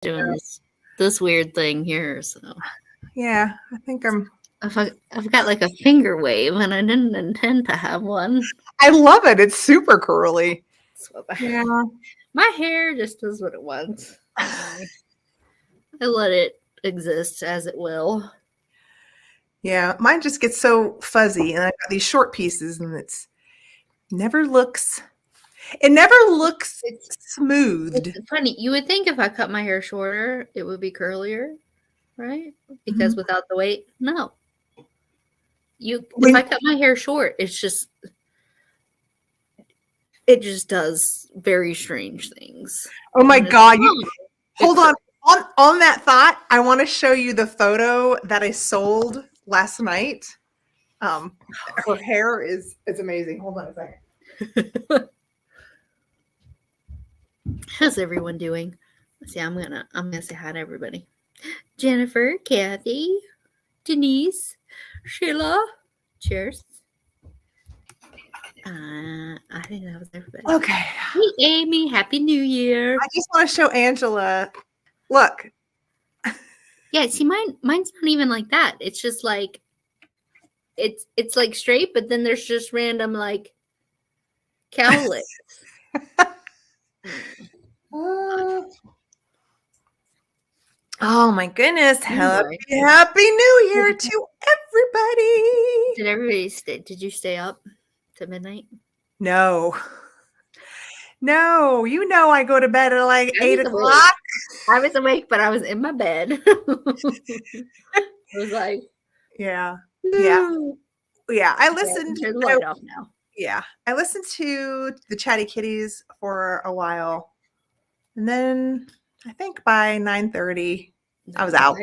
doing this weird thing here. So Yeah, I think I've got like a finger wave, and I didn't intend to have one. I love it. It's super curly. Yeah. My hair just does what it wants. I let it exist as it will. Yeah, mine just gets so fuzzy, and I've got these short pieces, and it never looks smoothed. It's funny. You would think if I cut my hair shorter, it would be curlier, right? Because without the weight, no. If I cut my hair short, it just does very strange things. Oh my God! Hold on. On that thought, I want to show you the photo that I sold last night. Her hair is amazing. Hold on a second. How's everyone doing? See, I'm gonna say hi to everybody. Jennifer, Kathy, Denise, Sheila. Cheers. I think that was everybody. Okay. Hey, Amy. Happy New Year. I just want to show Angela. Look. Yeah, see, mine's not even like that. It's just like it's like straight, but then there's just random like cowlicks. Oh my goodness. Happy New Year to everybody. Did everybody did you stay up to midnight? No, you know I go to bed at like 8 o'clock. I was awake, but I was in my bed. I was like, yeah. I listened. Turn the light off now. Yeah, I listened to the Chatty Kitties for a while, and then I think by 9:30, I was out.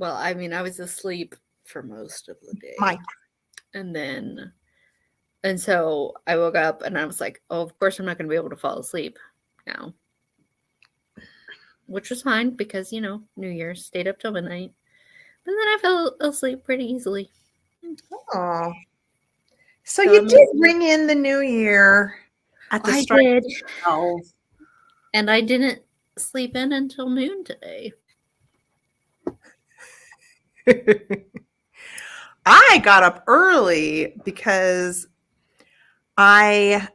I was asleep for most of the day. And so I woke up and I was like, oh, of course I'm not going to be able to fall asleep now. Which was fine because, New Year's, stayed up till midnight. But then I fell asleep pretty easily. Oh. So you did ring in the new year at the start. I did. And I didn't sleep in until noon today. I got up early because I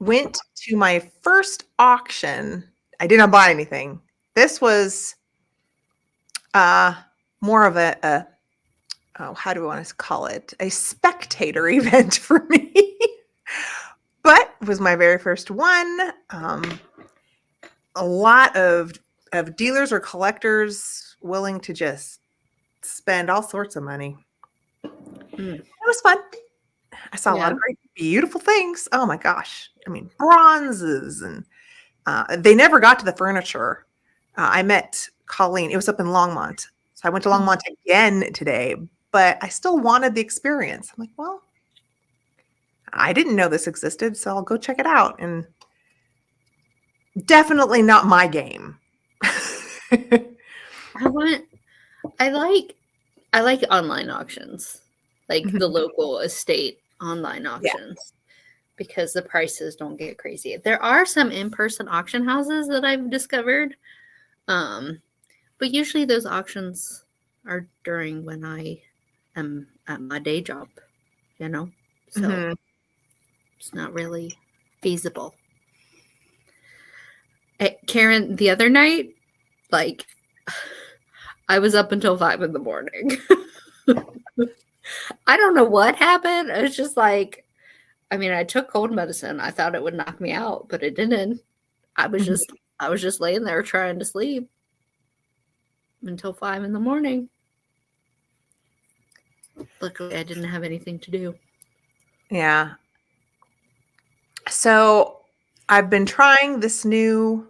went to my first auction. I did not buy anything. This was more of a how do I want to call it? A spectator event for me. But it was my very first one. A lot of dealers or collectors willing to just spend all sorts of money. It was fun. I saw a lot of great, beautiful things. Oh my gosh. I mean, bronzes and they never got to the furniture. I met Colleen. It was up in Longmont. So I went to Longmont again today, but I still wanted the experience. I'm like, well, I didn't know this existed, so I'll go check it out. And definitely not my game. I like online auctions, like the local estate online auctions, because the prices don't get crazy. There are some in-person auction houses that I've discovered, but usually those auctions are during when I am at my day job, so it's not really feasible. Karen, the other night, like, I was up until 5 a.m. I don't know what happened. It was just like, I took cold medicine. I thought it would knock me out, but it didn't. I was just laying there trying to sleep until 5 a.m. Luckily, I didn't have anything to do. Yeah. So I've been trying this new,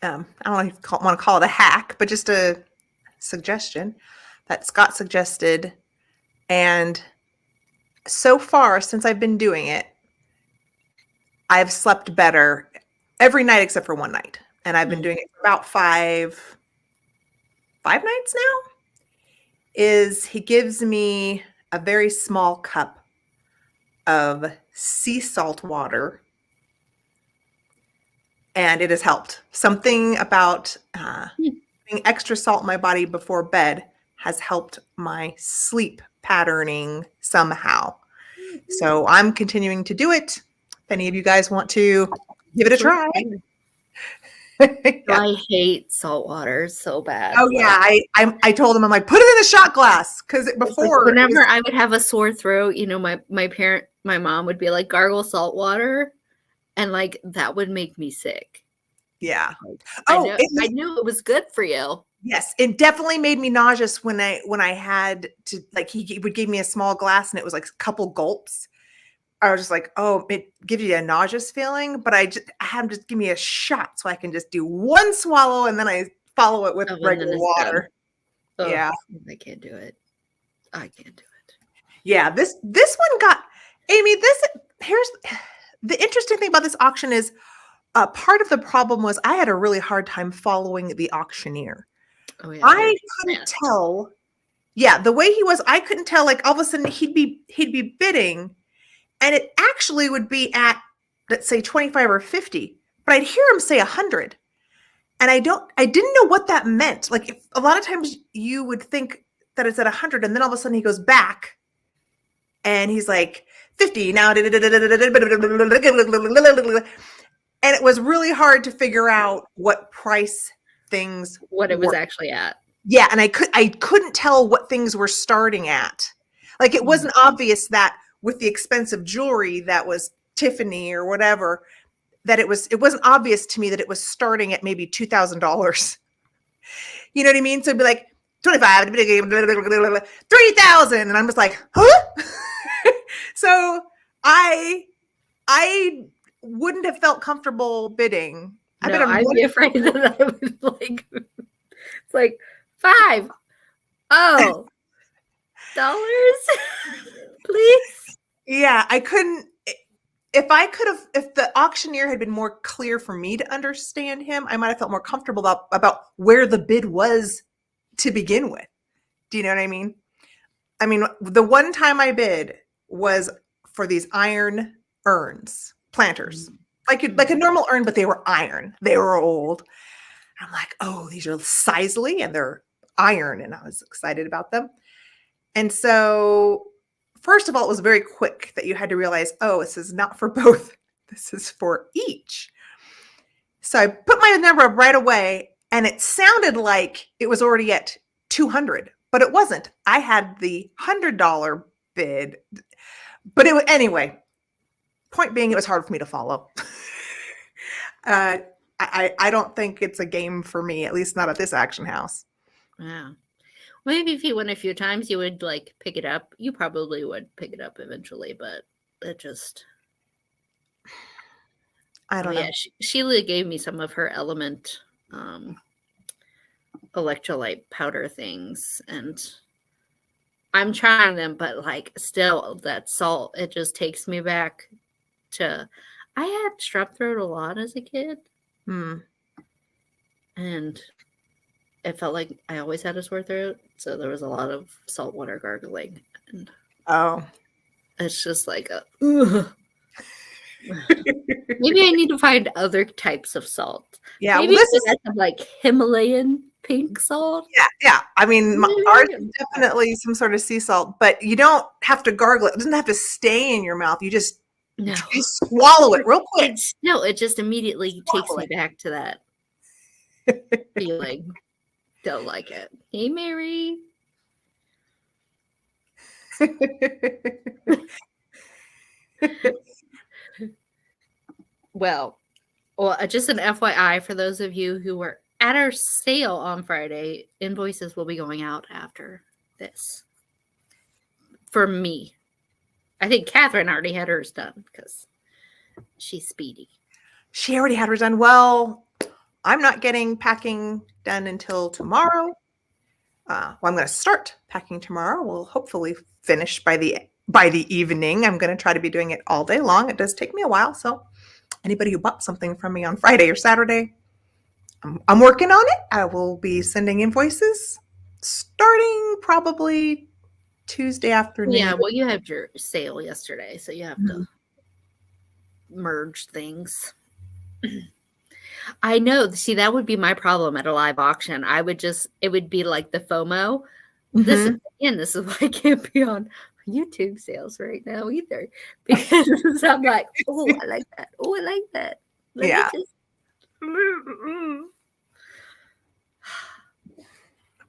I don't want to call it a hack, but just a suggestion that Scott suggested. And so far, since I've been doing it, I've slept better every night except for one night. And I've been doing it for about five nights now. He gives me a very small cup of sea salt water and it has helped. Something about putting extra salt in my body before bed has helped my sleep patterning somehow. So I'm continuing to do it. If any of you guys want to give it a try. Yeah. I hate salt water so bad. Oh yeah, I told him, I'm like, put it in a shot glass, because before like whenever I would have a sore throat, you know, my mom would be like, gargle salt water, and like that would make me sick. Yeah. I knew it was good for you. Yes, it definitely made me nauseous when I had to, like, he would give me a small glass and it was like a couple gulps. I was just like, oh, it gives you a nauseous feeling, but I had him just give me a shot so I can just do one swallow and then I follow it with regular water. Oh, yeah. I can't do it. I can't do it. Yeah, this one got, Amy, here's the interesting thing about this auction is part of the problem was I had a really hard time following the auctioneer. Oh, yeah, I couldn't tell. Yeah, the way he was, I couldn't tell. Like all of a sudden, he'd be bidding, and it actually would be at, let's say, 25 or 50, but I'd hear him say 100, and I didn't know what that meant. Like a lot of times, you would think that it's at 100, and then all of a sudden he goes back, and he's like 50 now, and it was really hard to figure out what price things what it was actually at. Yeah, and I couldn't tell what things were starting at. Like it wasn't obvious that with the expensive jewelry that was Tiffany or whatever, that it wasn't obvious to me that it was starting at maybe $2,000. You know what I mean? So it'd be like 25, 3,000, and I'm just like, huh? So I wouldn't have felt comfortable bidding. I'd be afraid that I would like, it's like $5 please. Yeah, I couldn't. If the auctioneer had been more clear for me to understand him, I might have felt more comfortable about where the bid was to begin with. Do you know what I mean? I mean, the one time I bid was for these iron urns, planters, like a normal urn, but they were iron. They were old. I'm like, oh, these are sizely and they're iron, and I was excited about them. And so, first of all, it was very quick that you had to realize, oh, this is not for both. This is for each. So I put my number up right away, and it sounded like it was already at 200, but it wasn't. I had the $100 bid, but anyway. Point being, it was hard for me to follow. I don't think it's a game for me, at least not at this auction house. Yeah. Maybe if you went a few times, you would like pick it up. You probably would pick it up eventually, but it just. I don't know. Yeah, Sheila gave me some of her Element electrolyte powder things, and I'm trying them, but like still that salt, it just takes me back to. I had strep throat a lot as a kid. And it felt like I always had a sore throat, so there was a lot of saltwater gargling. And it's just like ugh. Maybe I need to find other types of salt. Yeah, maybe this is like Himalayan pink salt. Yeah. I mean, ours is definitely some sort of sea salt, but you don't have to gargle it. It doesn't have to stay in your mouth. You just swallow it real quick. It just immediately takes me back to that feeling. Don't like it. Hey, Mary. Well, just an FYI for those of you who were at our sale on Friday, invoices will be going out after this. For me. I think Catherine already had hers done because she's speedy. She already had hers done. Well, I'm not getting packing done until tomorrow. Well, I'm going to start packing tomorrow. We'll hopefully finish by the evening. I'm going to try to be doing it all day long. It does take me a while. So anybody who bought something from me on Friday or Saturday, I'm working on it. I will be sending invoices starting probably Tuesday afternoon. Yeah, well, you had your sale yesterday, so you have to merge things. I know. See, that would be my problem at a live auction. It would be like the FOMO. This Mhm. again, this is why I can't be on YouTube sales right now either. Because I'm like, oh, I like that. Oh, I like that. Let me Yeah. just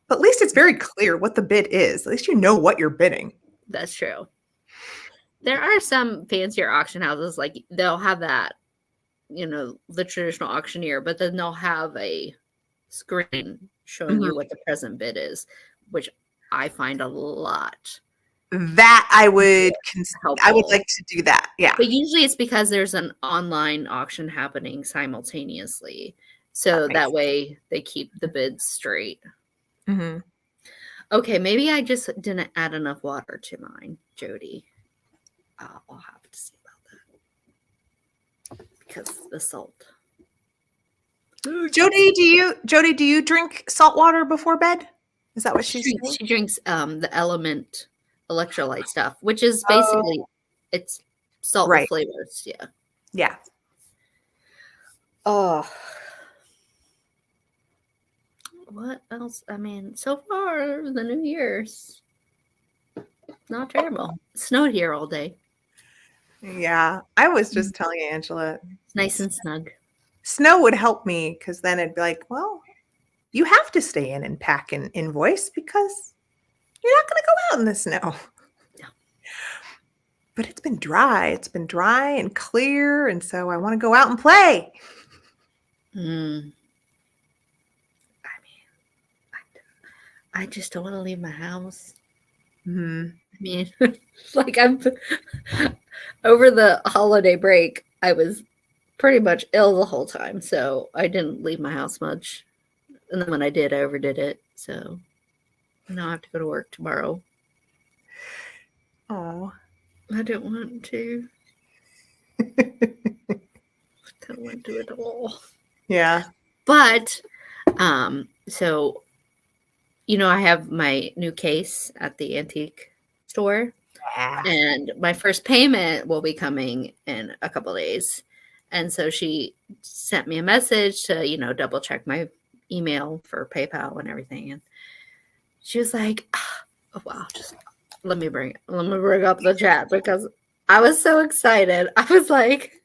But at least it's very clear what the bid is. At least you know what you're bidding. That's true. There are some fancier auction houses, like they'll have that, the traditional auctioneer, but then they'll have a screen showing Mhm. you what the present bid is, which I find a lot That more I would helpful. like to do that. Yeah. But usually it's because there's an online auction happening simultaneously. That So makes that way they keep the bids straight. Mhm. Okay, maybe I just didn't add enough water to mine, Jody. I'll have to see about that because the salt. Jody, do you drink salt water before bed? Is that what she's saying? She drinks the element electrolyte stuff, which is basically Oh, it's salt with right. flavors. Yeah. Yeah. Oh, what else? I mean, so far the New Year's not terrible. It snowed here all day. Yeah. I was just telling Angela, It's nice and snug. snow would help me because then it'd be like, well, you have to stay in and pack an invoice because you're not going to go out in the snow. Yeah. But it's been dry. It's been dry and clear. And so I want to go out and play. Mm. I mean, I just don't want to leave my house. Hmm. I mean, like I'm over the holiday break, I was pretty much ill the whole time, so I didn't leave my house much. And then when I did, I overdid it. So now I have to go to work tomorrow. Oh. I don't want to. I don't want to at all. Yeah. But so I have my new case at the antique store. Yeah. And my first payment will be coming in a couple days. And so she sent me a message to, double check my email for PayPal and everything. And she was like, oh, wow, just let me bring up the chat because I was so excited. I was like,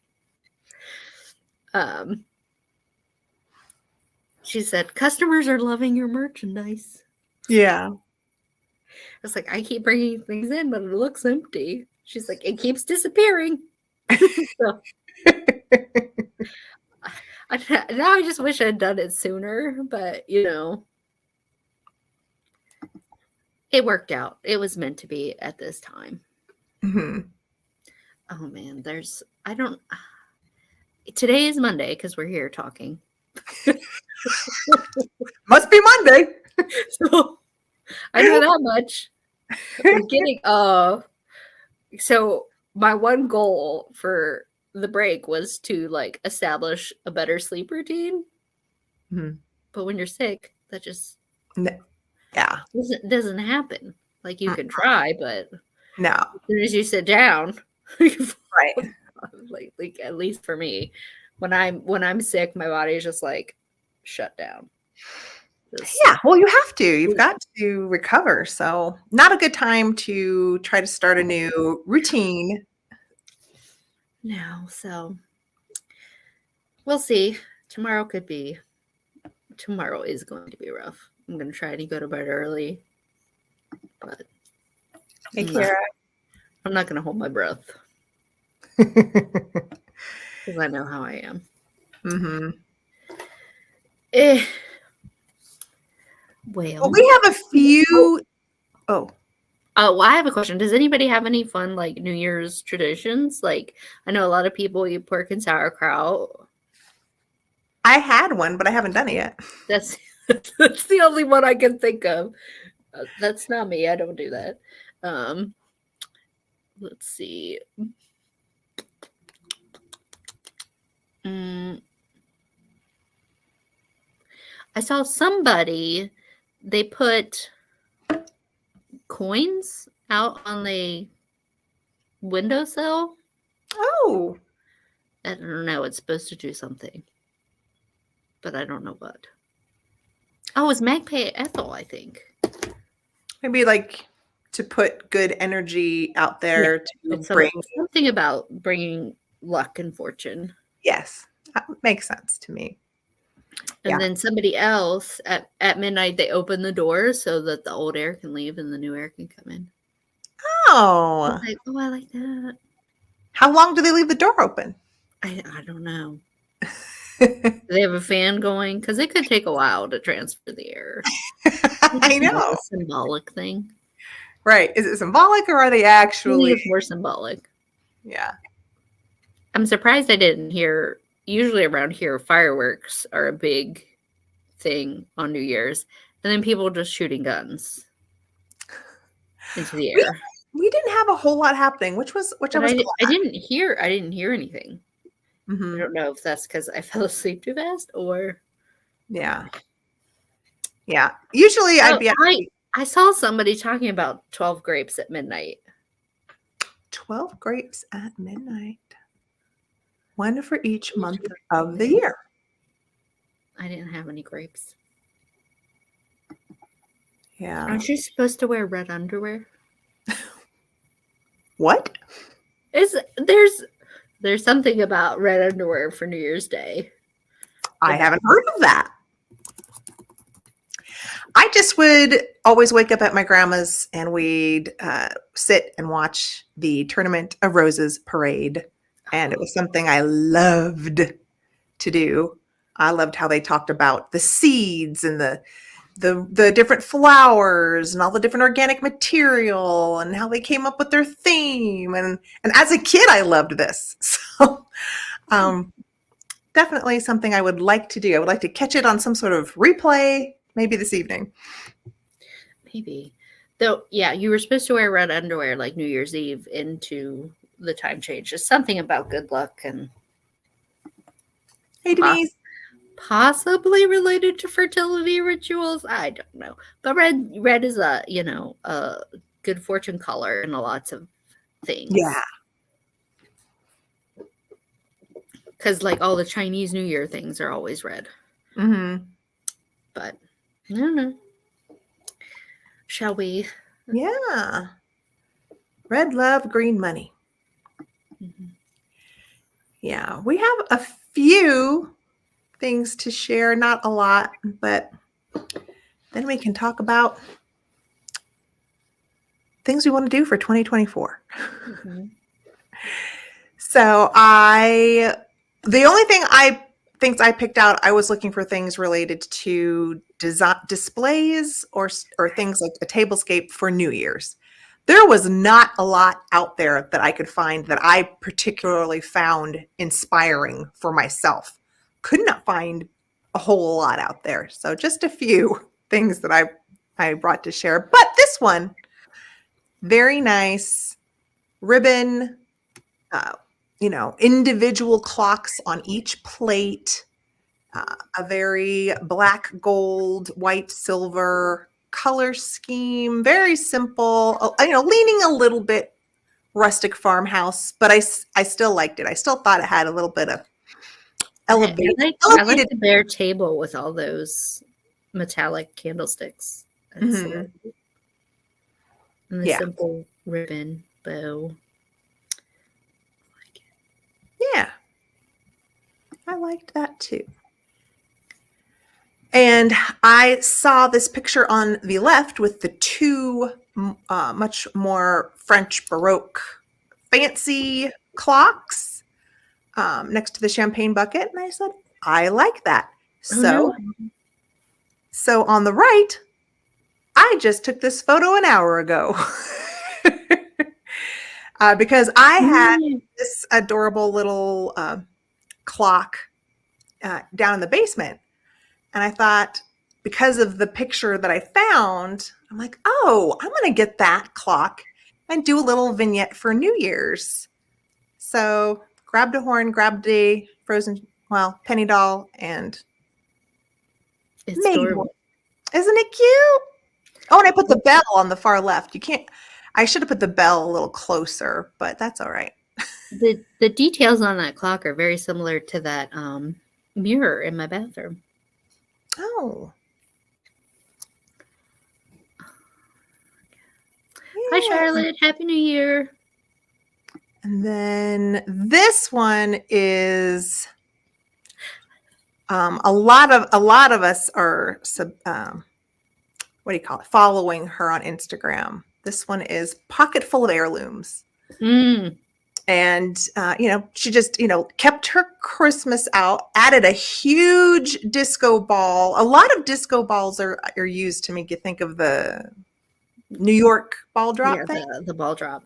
she said, customers are loving your merchandise. Yeah. I was like, I keep bringing things in, but it looks empty. She's like, it keeps disappearing. So now I just wish I'd done it sooner, but it worked out. It was meant to be at this time. Mhm. Oh man, today is Monday because we're here talking. Must be Monday. So I know that much. We're getting so my one goal for the break was to like establish a better sleep routine. Mhm. But when you're sick, that just Yeah. doesn't happen. Like you can try, but No. as soon as you sit down, Right. like at least for me, when I'm sick, my body is just like shut down. Yeah. Well, you have to. You've got to recover. So, not a good time to try to start a new routine. No, so we'll see. Tomorrow is going to be rough. I'm gonna try to go to bed early, but Take I'm not, care. I'm not gonna hold my breath Mm-hmm. because I know how I am. Well, Eh, well, we have a few. Oh, well, I have a question. Does anybody have any fun like New Year's traditions? Like, I know a lot of people eat pork and sauerkraut. I had one, but I haven't done it yet. That's that's the only one I can think of. That's not me. I don't do that. Um, let's see. Mm, I saw somebody. They put coins out on the windowsill. Oh, I don't know. It's supposed to do something. but I don't know what. Oh, it's Magpie Ethel, I think. Maybe like to put good energy out there to It's bring. something about bringing luck and fortune. Yes, that makes sense to me. And Yeah. then somebody else at midnight, they open the doors so that the old air can leave and the new air can come in. Oh, Like, oh, I like that. how long do they leave the door open? I don't know. Do they have a fan going? Because it could take a while to transfer the air. I know. A symbolic thing. Right. Is it symbolic or are they I actually? think it's more symbolic. Yeah. I'm surprised I didn't hear. Usually around here, fireworks are a big thing on New Year's, and then people just shooting guns into the air. We didn't have a whole lot happening, which I was glad. I didn't hear anything. Mm-hmm. I don't know if that's because I fell asleep too fast or. Yeah. Yeah. Usually I'd be. I saw somebody talking about 12 grapes at midnight. 12 grapes at midnight. One for each month of the year. I didn't have any grapes. Yeah. Aren't you supposed to wear red underwear? What? There's something about red underwear for New Year's Day. I haven't heard of that. I just would always wake up at my grandma's and we'd sit and watch the Tournament of Roses parade. And it was something I loved to do. I loved how they talked about the seeds and the different flowers and all the different organic material and how they came up with their theme. And as a kid, I loved this. So definitely something I would like to do. I would like to catch it on some sort of replay, maybe this evening. Maybe. Though, yeah, you were supposed to wear red underwear like New Year's Eve into the time change. It's something about good luck and Hey, Denise. Possibly related to fertility rituals. I don't know. But red is a good fortune color in lots of things. Yeah. Because like all the Chinese New Year things are always red. Mm-hmm. But I don't know. Shall we? Yeah. Red love, green money. Mm-hmm. Yeah. We have a few things to share, not a lot, but then we can talk about things we want to do for 2024. Mm-hmm. So the only thing I picked out, I was looking for things related to displays or things like a tablescape for New Year's. There was not a lot out there that I could find that I particularly found inspiring for myself. Could not find a whole lot out there. So just a few things that I brought to share. But this one, very nice ribbon, individual clocks on each plate, a very black, gold, white, silver color scheme, very simple, leaning a little bit rustic farmhouse, but I still liked it. I still thought it had a little bit of elevated. I like the bare table with all those metallic candlesticks. Mm-hmm. And the simple ribbon bow. Yeah, I liked that too. And I saw this picture on the left with the two much more French Baroque fancy clocks next to the champagne bucket. And I said, I like that. So on the right, I just took this photo an hour ago. Because I had this adorable little clock down in the basement. And I thought, because of the picture that I found, I'm like, oh, I'm going to get that clock and do a little vignette for New Year's. So grabbed a horn, grabbed a penny doll, and it's adorable. Isn't it cute? Oh, and I put the bell on the far left. I should have put the bell a little closer, but that's all right. The details on that clock are very similar to that mirror in my bathroom. Oh. Hi, Yeah. Charlotte. Happy New Year. And then this one is a lot of us are what do you call it? Following her on Instagram. This one is Pocket Full of Heirlooms. Mm. And she just kept her Christmas out, added a huge disco ball. A lot of disco balls are used to make you think of the New York ball drop thing. The ball drop.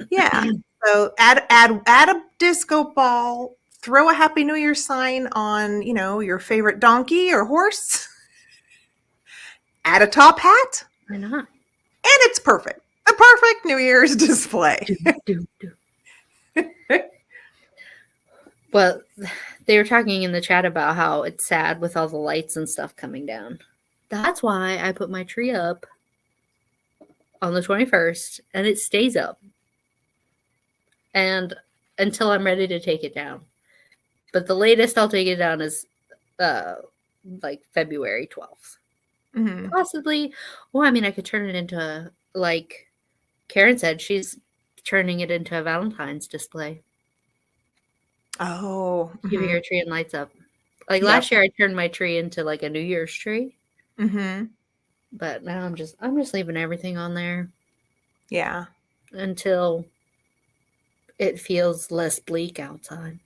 Yeah. So add a disco ball, throw a Happy New Year sign on, your favorite donkey or horse. Add a top hat. Why not? And it's perfect. A perfect New Year's display. Do. Well, they were talking in the chat about how it's sad with all the lights and stuff coming down. That's why I put my tree up on the 21st, and it stays up. And until I'm ready to take it down. But the latest I'll take it down is like February 12th. Mm-hmm. Possibly. Well, I mean, I could turn it into, like Karen said, she's turning it into a Valentine's display. Oh. Giving her tree and lights up. Like last year I turned my tree into like a New Year's tree. Mm-hmm. But now I'm just leaving everything on there. Yeah. Until it feels less bleak outside.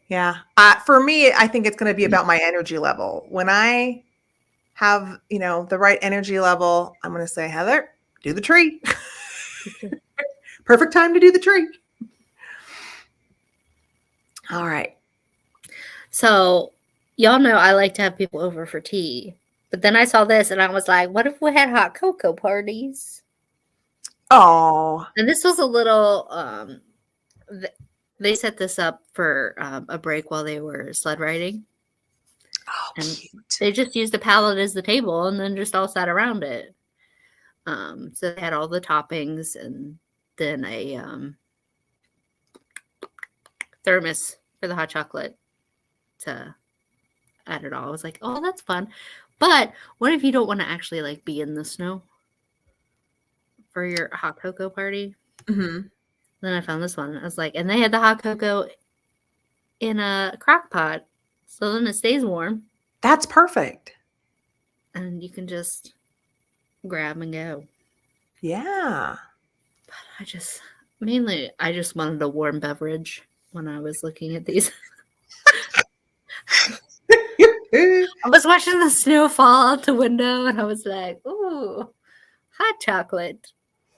Yeah. For me, I think it's going to be about my energy level. When I have, the right energy level, I'm going to say, Heather, do the tree. Perfect time to do the tree. All right. So y'all know I like to have people over for tea. But then I saw this and I was like, what if we had hot cocoa parties? Oh. And this was a little, they set this up for a break while they were sled riding. Oh, and cute. They just used a pallet as the table and then just all sat around it. So they had all the toppings and then a thermos for the hot chocolate to add it all. I was like, oh, that's fun. But what if you don't want to actually like be in the snow for your hot cocoa party? Mm-hmm. Then I found this one. I was like, and they had the hot cocoa in a crock pot. So then it stays warm. That's perfect. And you can just grab and go. Yeah. But I just wanted a warm beverage when I was looking at these. I was watching the snow fall out the window and I was like, ooh, hot chocolate.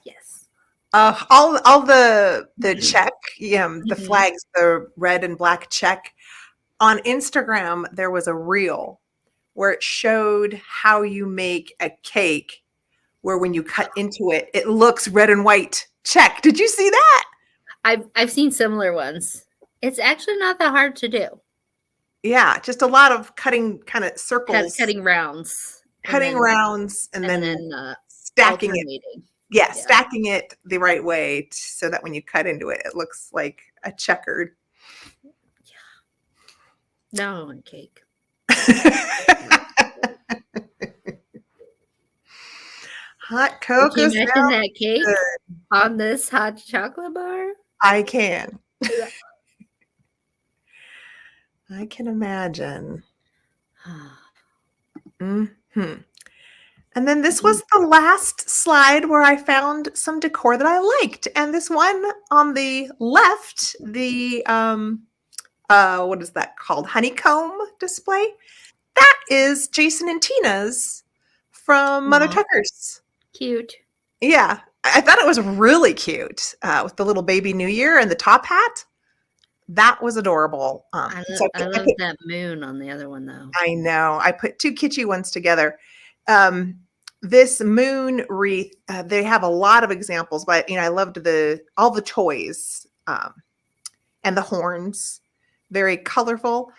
Yes. All the check, the flags, the red and black check. On Instagram, there was a reel where it showed how you make a cake where when you cut into it, it looks red and white check. Did you see that? I've seen similar ones. It's actually not that hard to do. Yeah, just a lot of cutting kind of circles. Cutting rounds. Cutting rounds and then stacking it. Yeah, stacking it the right way so that when you cut into it, it looks like a checkered. Yeah. Now I want cake. Hot cocoa. Can you imagine that cake on this hot chocolate bar? I can. I can imagine. Mm-hmm. And then this was the last slide where I found some decor that I liked. And this one on the left, the what is that called? Honeycomb display. That is Jason and Tina's from Mother Tucker's. Cute. Yeah. I thought it was really cute with the little baby New Year and the top hat. That was adorable. I love that moon on the other one, though. I know. I put two kitschy ones together. This moon wreath, they have a lot of examples, but I loved all the toys and the horns. Very colorful.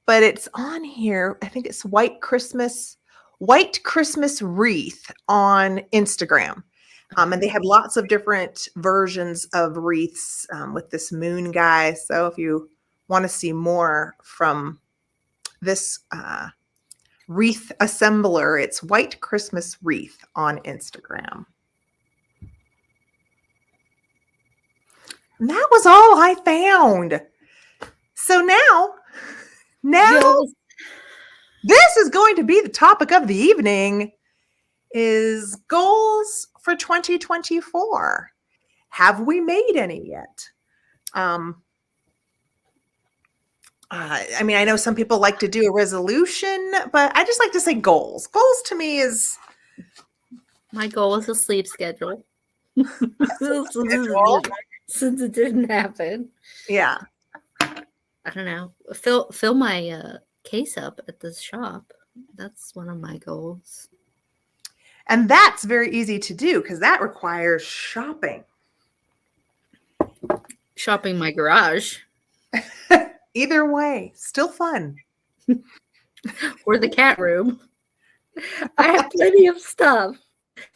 But it's on here. I think it's White Christmas wreath on Instagram. And they have lots of different versions of wreaths with this moon guy. So if you want to see more from this wreath assembler. It's White Christmas Wreath on Instagram. And that was all I found. So now this is going to be the topic of the evening, is goals for 2024. Have we made any yet? I mean, I know some people like to do a resolution, but I just like to say goals. Goals to me is... My goal is a sleep schedule. Since it didn't happen. Yeah. I don't know. Fill my case up at the shop. That's one of my goals. And that's very easy to do because that requires shopping. Shopping my garage. Either way, still fun. Or the cat room. I have plenty of stuff.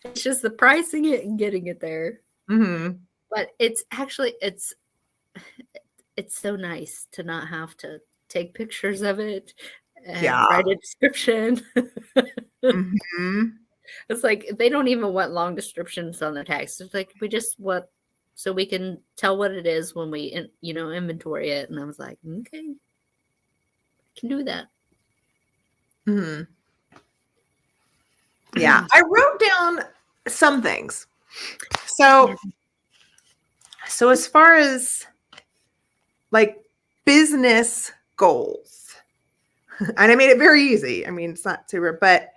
It's just the pricing it and getting it there. Mm-hmm. But it's so nice to not have to take pictures of it and write a description. Mm-hmm. It's like they don't even want long descriptions on their tags. It's like we just want so we can tell what it is when we inventory it. And I was like, okay, I can do that. Mm-hmm. Yeah, I wrote down some things. So as far as like business goals, and I made it very easy. I mean, it's not super, but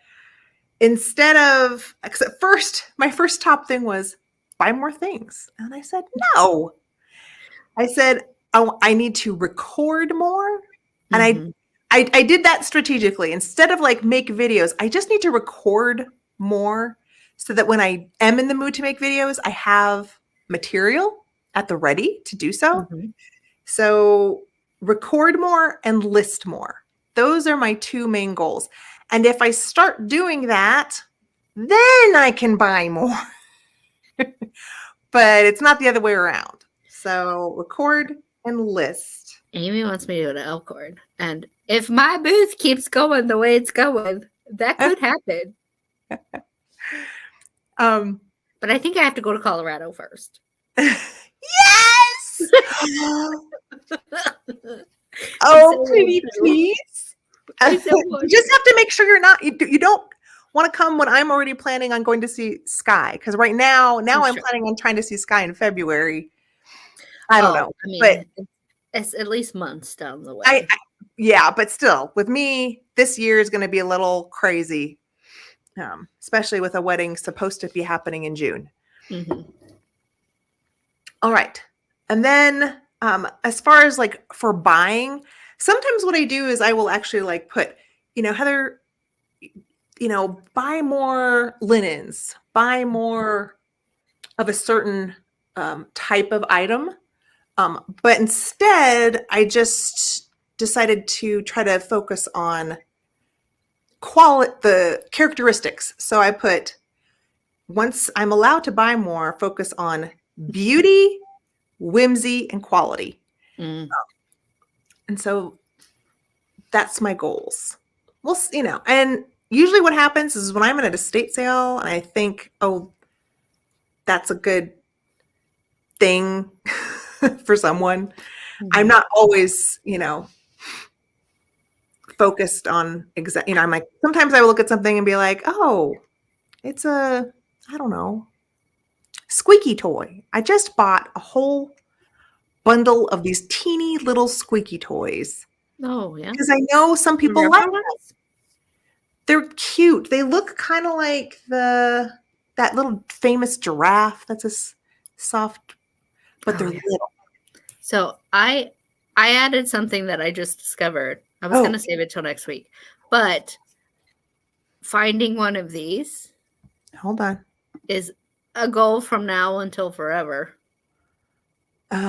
instead of, because at first, my first top thing was buy more things. And I said, no. I said, oh, I need to record more. And I did that strategically. Instead of like make videos, I just need to record more so that when I am in the mood to make videos, I have material at the ready to do so. Mm-hmm. So record more and list more. Those are my two main goals. And if I start doing that, then I can buy more. But it's not the other way around. So record and list. Amy wants me to go to Elkhorn. And if my booth keeps going the way it's going, that could happen. But I think I have to go to Colorado first. Yes! Oh, pretty please. You just have to make sure you don't want to come when I'm already planning on going to see Sky. Because right now I'm planning on trying to see Sky in February. I don't know. I mean, but it's at least months down the way. Yeah, but still, with me, this year is going to be a little crazy, especially with a wedding supposed to be happening in June. Mm-hmm. All right. And then as far as like for buying, sometimes what I do is I will actually like put, Heather, buy more linens, buy more of a certain type of item. But instead, I just decided to try to focus on the characteristics. So I put, once I'm allowed to buy more, focus on beauty, whimsy, and quality. And so that's my goals. Well, and usually what happens is when I'm at an estate sale and I think, oh, that's a good thing for someone. Mm-hmm. I'm not always, focused on I'm like, sometimes I will look at something and be like, oh, it's I don't know, squeaky toy. I just bought a whole bundle of these teeny little squeaky toys. Oh, yeah. Because I know some people like them. They're cute. They look kind of like that little famous giraffe that's a soft, but they're little. So I added something that I just discovered. I was going to save it till next week. But finding one of these. Hold on. Is a goal from now until forever. Oh.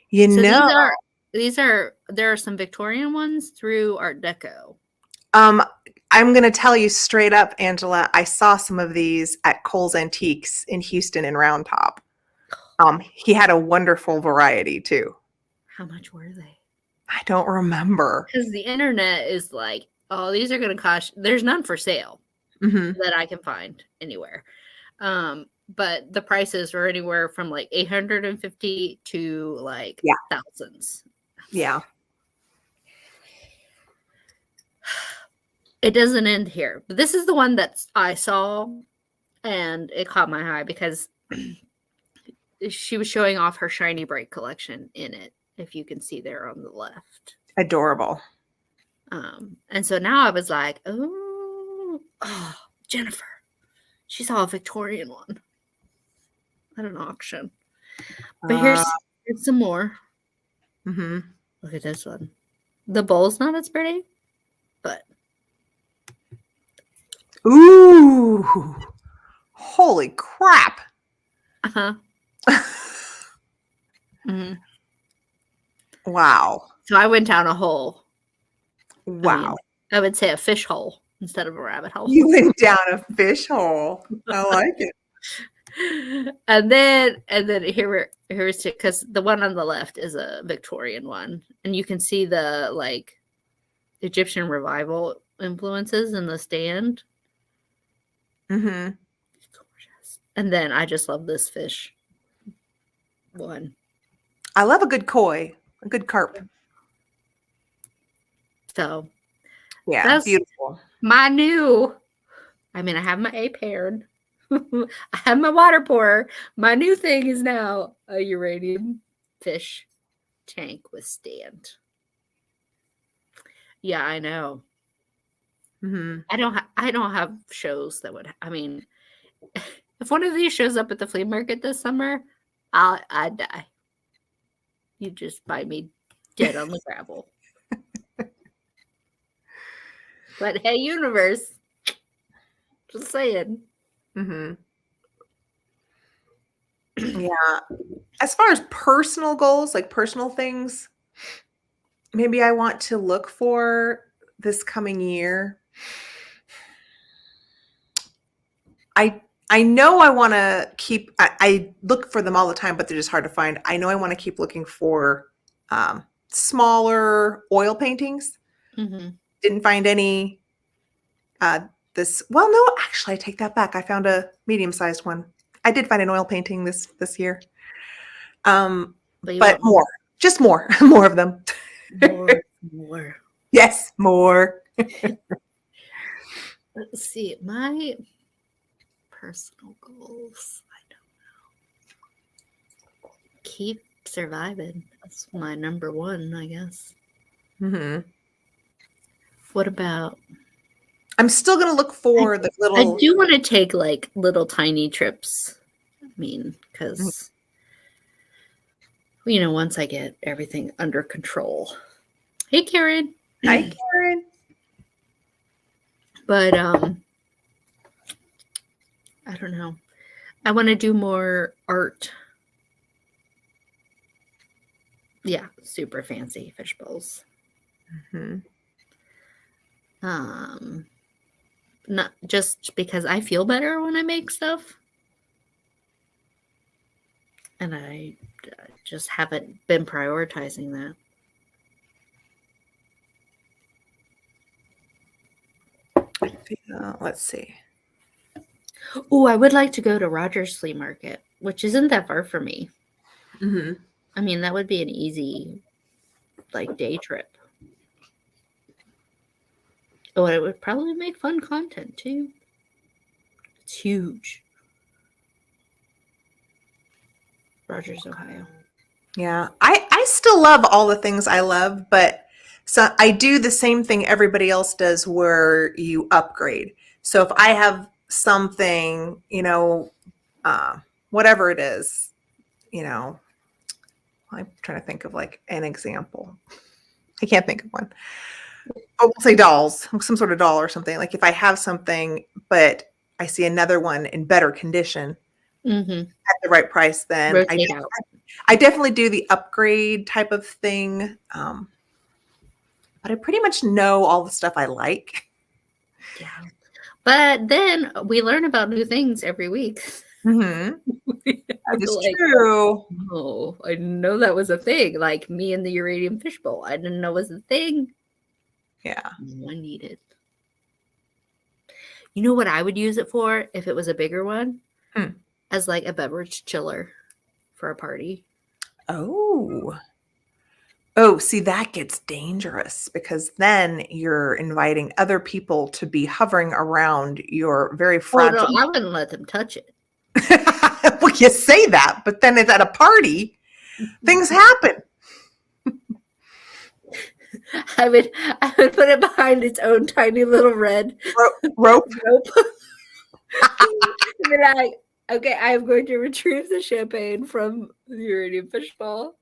There are some Victorian ones through Art Deco. I'm going to tell you straight up, Angela, I saw some of these at Kohl's Antiques in Houston and Round Top. He had a wonderful variety too. How much were they? I don't remember. Because the internet is like, oh, these are going to cost. There's none for sale that I can find anywhere. But the prices were anywhere from like 850 to like thousands. Yeah. It doesn't end here. But this is the one that I saw, and it caught my eye because she was showing off her Shiny Bright collection in it, if you can see there on the left. Adorable. And so now I was like, oh, Jennifer. She saw a Victorian one at an auction. But here's some more. Look at this one. The bowl's not as pretty, but. Ooh. Holy crap. Uh-huh. Wow. So I went down a hole. Wow. I would say a fish hole instead of a rabbit hole. You went down a fish hole. I like it. And then here's because the one on the left is a Victorian one, and you can see the like Egyptian revival influences in the stand. Gorgeous. And then I just love this fish one. I love a good koi, a good carp. So yeah, that's beautiful. My new. I mean, I have my A paired. I have my water pourer. My new thing is now a uranium fish tank with stand. Yeah, I know. I don't have shows that would. I mean, if one of these shows up at the flea market this summer, I'd die. You just buy me dead on the gravel. But hey, universe, just saying. Yeah. As far as personal goals, like personal things, maybe I want to look for this coming year. I know I want to keep, I look for them all the time, but they're just hard to find. I know I want to keep looking for smaller oil paintings. Didn't find any well, no, actually I take that back. I found a medium-sized one. I did find an oil painting this year. But more, just more of them. More. Yes, more. Let's see. My personal goals. I don't know. Keep surviving. That's my number one, I guess. What about? I'm still going to look for the little. I do want to take like little tiny trips. I mean, because, once I get everything under control. Hey, Karen. Hi, Karen. But, I don't know. I want to do more art. Yeah, super fancy fish bowls. Not just because I feel better when I make stuff. And I just haven't been prioritizing that. Let's see. Oh, I would like to go to Rogers Flea Market, which isn't that far from me. I mean, that would be an easy, like, day trip. Oh, and it would probably make fun content, too. It's huge. Rogers, Ohio. Yeah. I still love all the things I love, but so I do the same thing everybody else does where you upgrade. So if I have something, whatever it is, I'm trying to think of like an example. I can't think of one. Oh, we'll say dolls, some sort of doll or something. Like if I have something, but I see another one in better condition at the right price, then I definitely do the upgrade type of thing. But I pretty much know all the stuff I like. Yeah. But then we learn about new things every week. Mhm. I'd That be is like, true. oh, I didn't know that was a thing. Like me and the uranium fishbowl. I didn't know was a thing. Yeah. I need it. You know what I would use it for if it was a bigger one? Hmm. As like a beverage chiller for a party. Oh. Oh, see, that gets dangerous because then you're inviting other people to be hovering around your very Oh no, fragile. I wouldn't let them touch it. Well, you say that, but then it's at a party, things happen. I would put it behind its own tiny little red Rope. rope. And then I'm going to retrieve the champagne from the uranium fishbowl.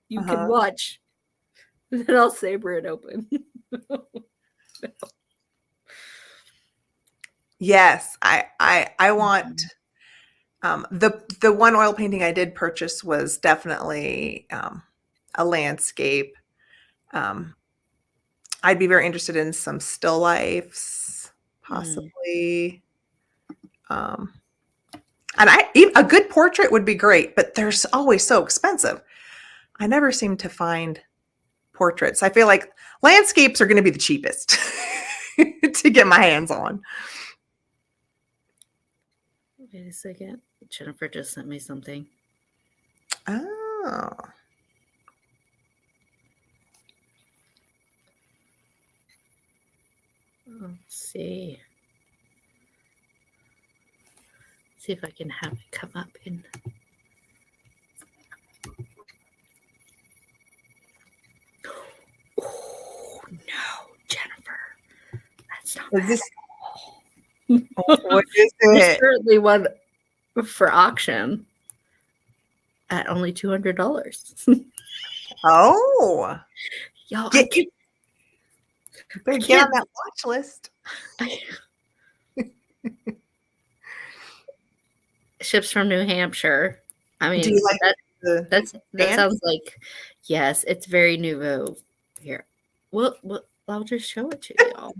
You can Uh-huh. watch. And then I'll saber it open. Yes, I want the one oil painting I did purchase was definitely a landscape. Um, I'd be very interested in some still lifes, Mm. possibly. Um, and a good portrait would be great, but they're always so expensive. I never seem to find portraits. I feel like landscapes are going to be the cheapest to get my hands on. Wait a second. Jennifer just sent me something. Oh. Let's see. See if I can have it come up in. Oh no, Jennifer. That's not Is bad this at all. what is There's it? currently one for auction at only $200. Oh. Y'all, Get you I better get on can't. that watch list. Ships from New Hampshire. I Do mean, you like the that dance? sounds like, yes, it's very nouveau here. Well, I'll just show it to y'all.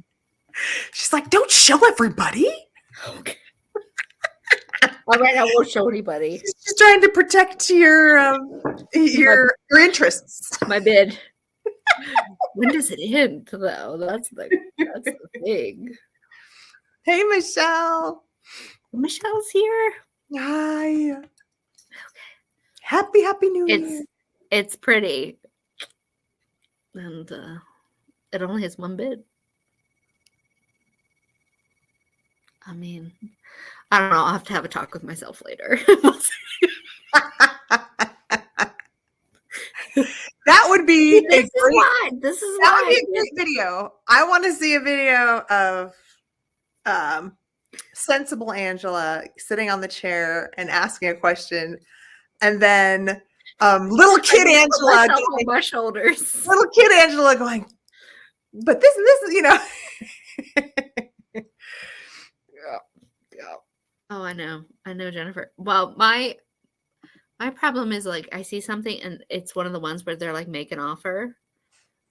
She's like, don't show everybody. Okay. All right, I won't show anybody. She's just trying to protect your interests. My bid. When does it end, though? That's the thing. Hey, Michelle. Michelle's here. Hi. Happy New Year. It's pretty, and it only has one bid. I mean, I don't know. I'll have to have a talk with myself later. That would be This is that would why. be a great video. I want to see a video of sensible Angela sitting on the chair and asking a question, and then little kid Angela going, on my shoulders. Little kid Angela going, but this is, Yeah. Oh, I know, Jennifer. Well, my problem is like I see something and it's one of the ones where they're like make an offer,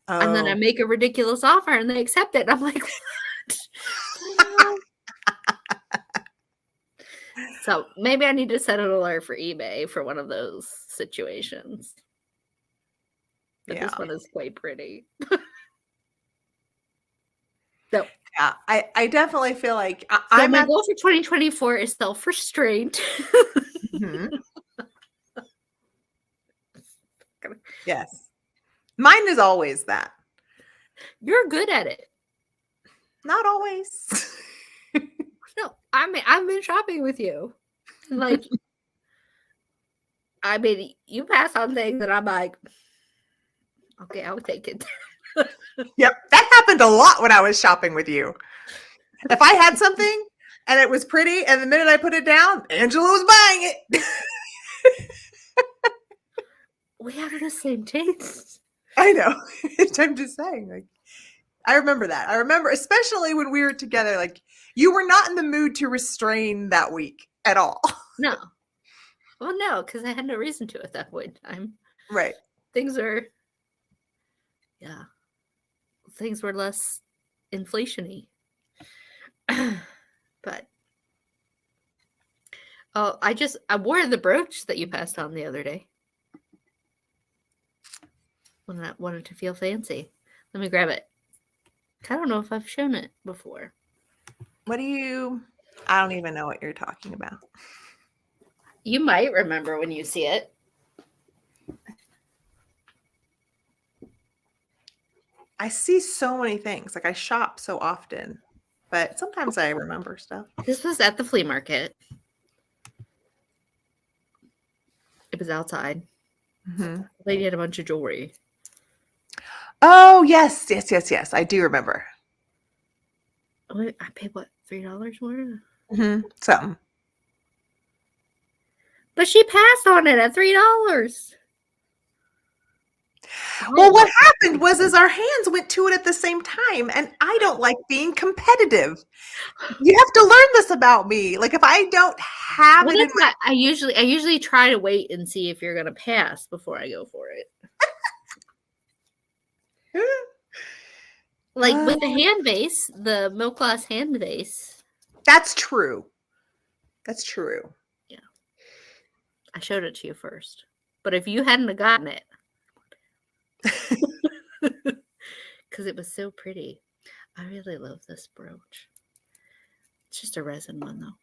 and then I make a ridiculous offer and they accept it. And I'm like, what? So maybe I need to set an alert for eBay for one of those situations. But this one is quite pretty. So yeah, I definitely feel like my goal for 2024 is self-restraint. Mm-hmm. Yes. Mine is always that. You're good at it. Not always. No, I mean, I've been shopping with you. Like, I mean, you pass on things and I'm like, okay, I'll take it. Yep. That happened a lot when I was shopping with you. If I had something and it was pretty and the minute I put it down, Angela was buying it. We have the same taste. I know. I'm just saying, like, I remember that. I remember, especially when we were together, like, you were not in the mood to restrain that week at all. No. Well, no, because I had no reason to at that point in time. Right. Things were less inflation-y. But Oh, I wore the brooch that you passed on the other day. When I wanted to feel fancy. Let me grab it. I don't know if I've shown it before. I don't even know what you're talking about. You might remember when you see it. I see so many things. Like I shop so often, but sometimes I remember stuff. This was at the flea market. It was outside. Mm-hmm. The lady had a bunch of jewelry. Oh, yes. Yes, yes, yes. I do remember. I paid what, $3 for it? Mm-hmm. Something. But she passed on it at $3. Well, what happened was our hands went to it at the same time, and I don't like being competitive. You have to learn this about me. Like if I don't have it in my I usually try to wait and see if you're gonna pass before I go for it. Like with the hand vase, the milk glass hand vase. That's true. That's true. Yeah. I showed it to you first. But if you hadn't have gotten it, because it was so pretty. I really love this brooch. It's just a resin one, though.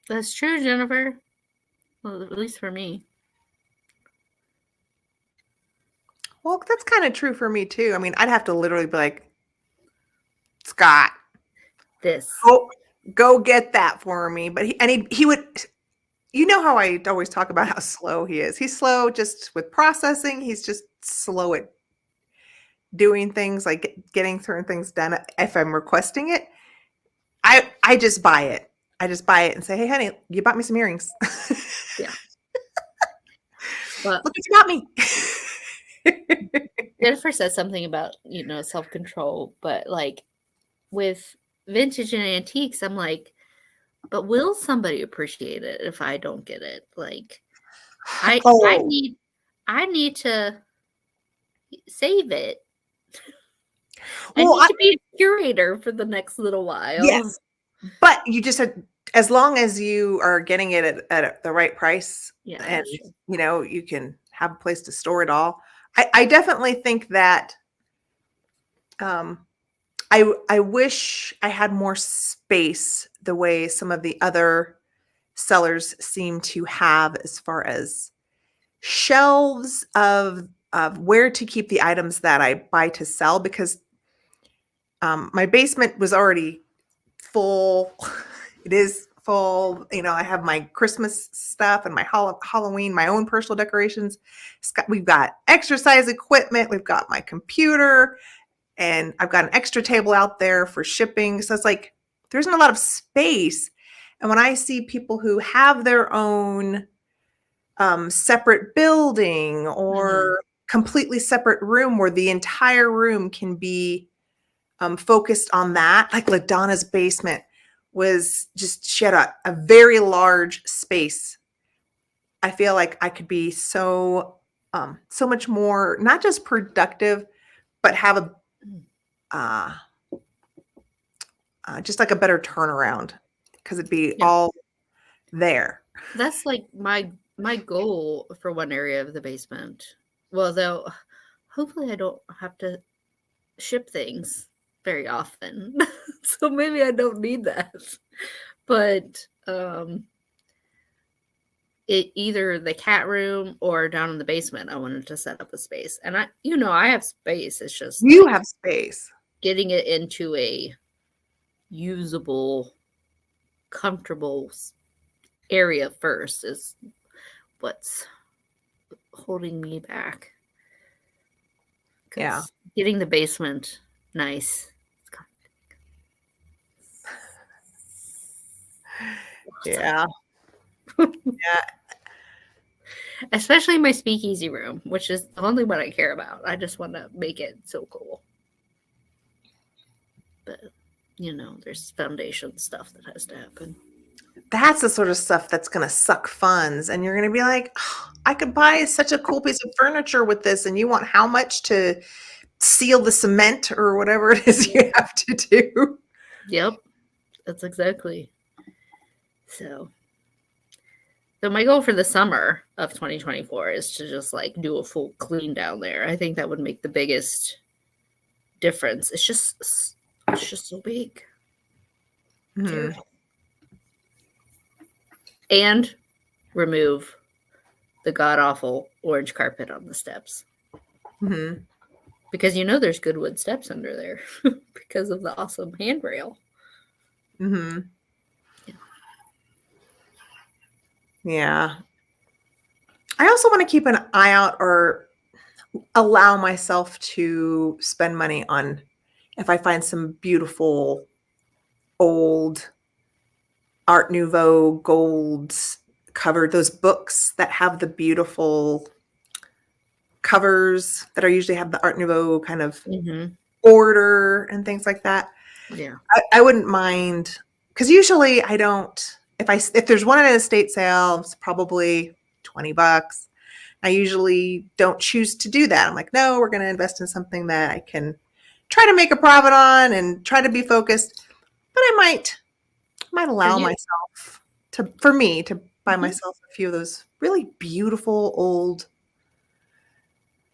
That's true, Jennifer. Well, at least for me. Well, that's kind of true for me too. I mean, I'd have to literally be like, Scott, this. Go get that for me. But he would, you know how I always talk about how slow he is. He's slow just with processing. He's just slow at doing things, like getting certain things done. If I'm requesting it, I just buy it. I just buy it and say, hey, honey, you bought me some earrings. Yeah. Well, look what you got me. Jennifer said something about, self-control, but like with vintage and antiques, I'm like, but will somebody appreciate it if I don't get it? Like I need to save it. Well, I need to be a curator for the next little while. Yes. But you just said, as long as you are getting it at the right price, and you can have a place to store it all. I definitely think that I wish I had more space the way some of the other sellers seem to have, as far as shelves of where to keep the items that I buy to sell, because my basement was already full. It is full. I have my Christmas stuff and my Halloween, my own personal decorations. We've got exercise equipment. We've got my computer, and I've got an extra table out there for shipping. So it's like, there isn't a lot of space. And when I see people who have their own separate building or completely separate room where the entire room can be focused on that, like LaDonna's basement was just, she had a very large space. I feel like I could be so much more, not just productive, but have just like a better turnaround, because it'd be all there. That's like my goal for one area of the basement. Well, though, hopefully I don't have to ship things very often. So maybe I don't need that. But it either the cat room or down in the basement, I wanted to set up a space. And I have space. It's just you have space. Getting it into a usable, comfortable area first is what's holding me back. Yeah. Getting the basement nice. Yeah. Yeah. Especially my speakeasy room, which is the only one I care about. I just want to make it so cool. But, there's foundation stuff that has to happen. That's the sort of stuff that's going to suck funds. And you're going to be like, oh, I could buy such a cool piece of furniture with this. And you want how much to seal the cement or whatever it is you have to do? Yep. That's exactly. So my goal for the summer of 2024 is to just like do a full clean down there. I think that would make the biggest difference. It's just so big. Mm-hmm. And remove the god awful orange carpet on the steps. Mm-hmm. Because there's good wood steps under there because of the awesome handrail. Mm-hmm. Yeah. I also want to keep an eye out or allow myself to spend money on if I find some beautiful old Art Nouveau gold covered, those books that have the beautiful covers that are usually have the Art Nouveau kind of order and things like that. Yeah. I wouldn't mind, because usually I don't, if there's one at an estate sale, it's probably $20. I usually don't choose to do that. I'm like, no, we're going to invest in something that I can try to make a profit on and try to be focused. But I might allow myself to buy myself a few of those really beautiful old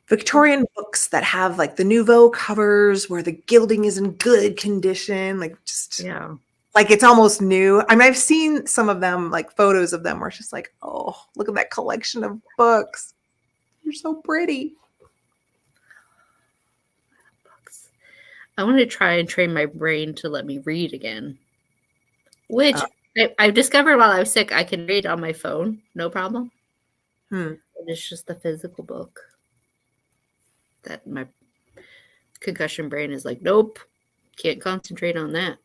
Victorian books that have like the Nouveau covers where the gilding is in good condition, like just like it's almost new. I mean, I've seen some of them, like photos of them, where it's just like, oh, look at that collection of books. You're so pretty. I want to try and train my brain to let me read again, which I discovered while I was sick. I can read on my phone, no problem. It's just the physical book that my concussion brain is like, nope, can't concentrate on that.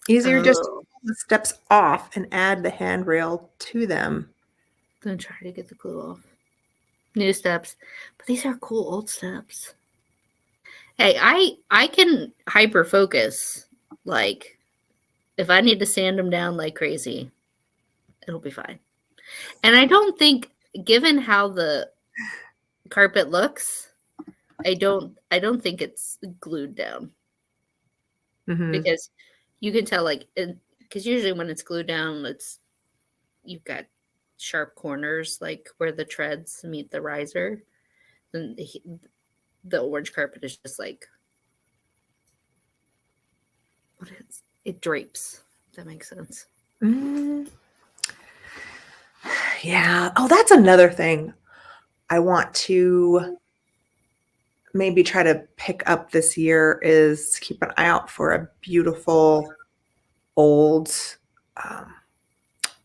Easier just to pull the steps off and add the handrail to them. I'm going to try to get the glue off. New steps. But these are cool old steps. Hey, I can hyper focus. Like, if I need to sand them down like crazy, it'll be fine. And I don't think, given how the carpet looks, I don't think it's glued down. Because you can tell, like, because usually when it's glued down, you've got sharp corners, like where the treads meet the riser. And the orange carpet is just like, it drapes. If that makes sense. Yeah. Oh, that's another thing I want to maybe try to pick up this year is keep an eye out for a beautiful old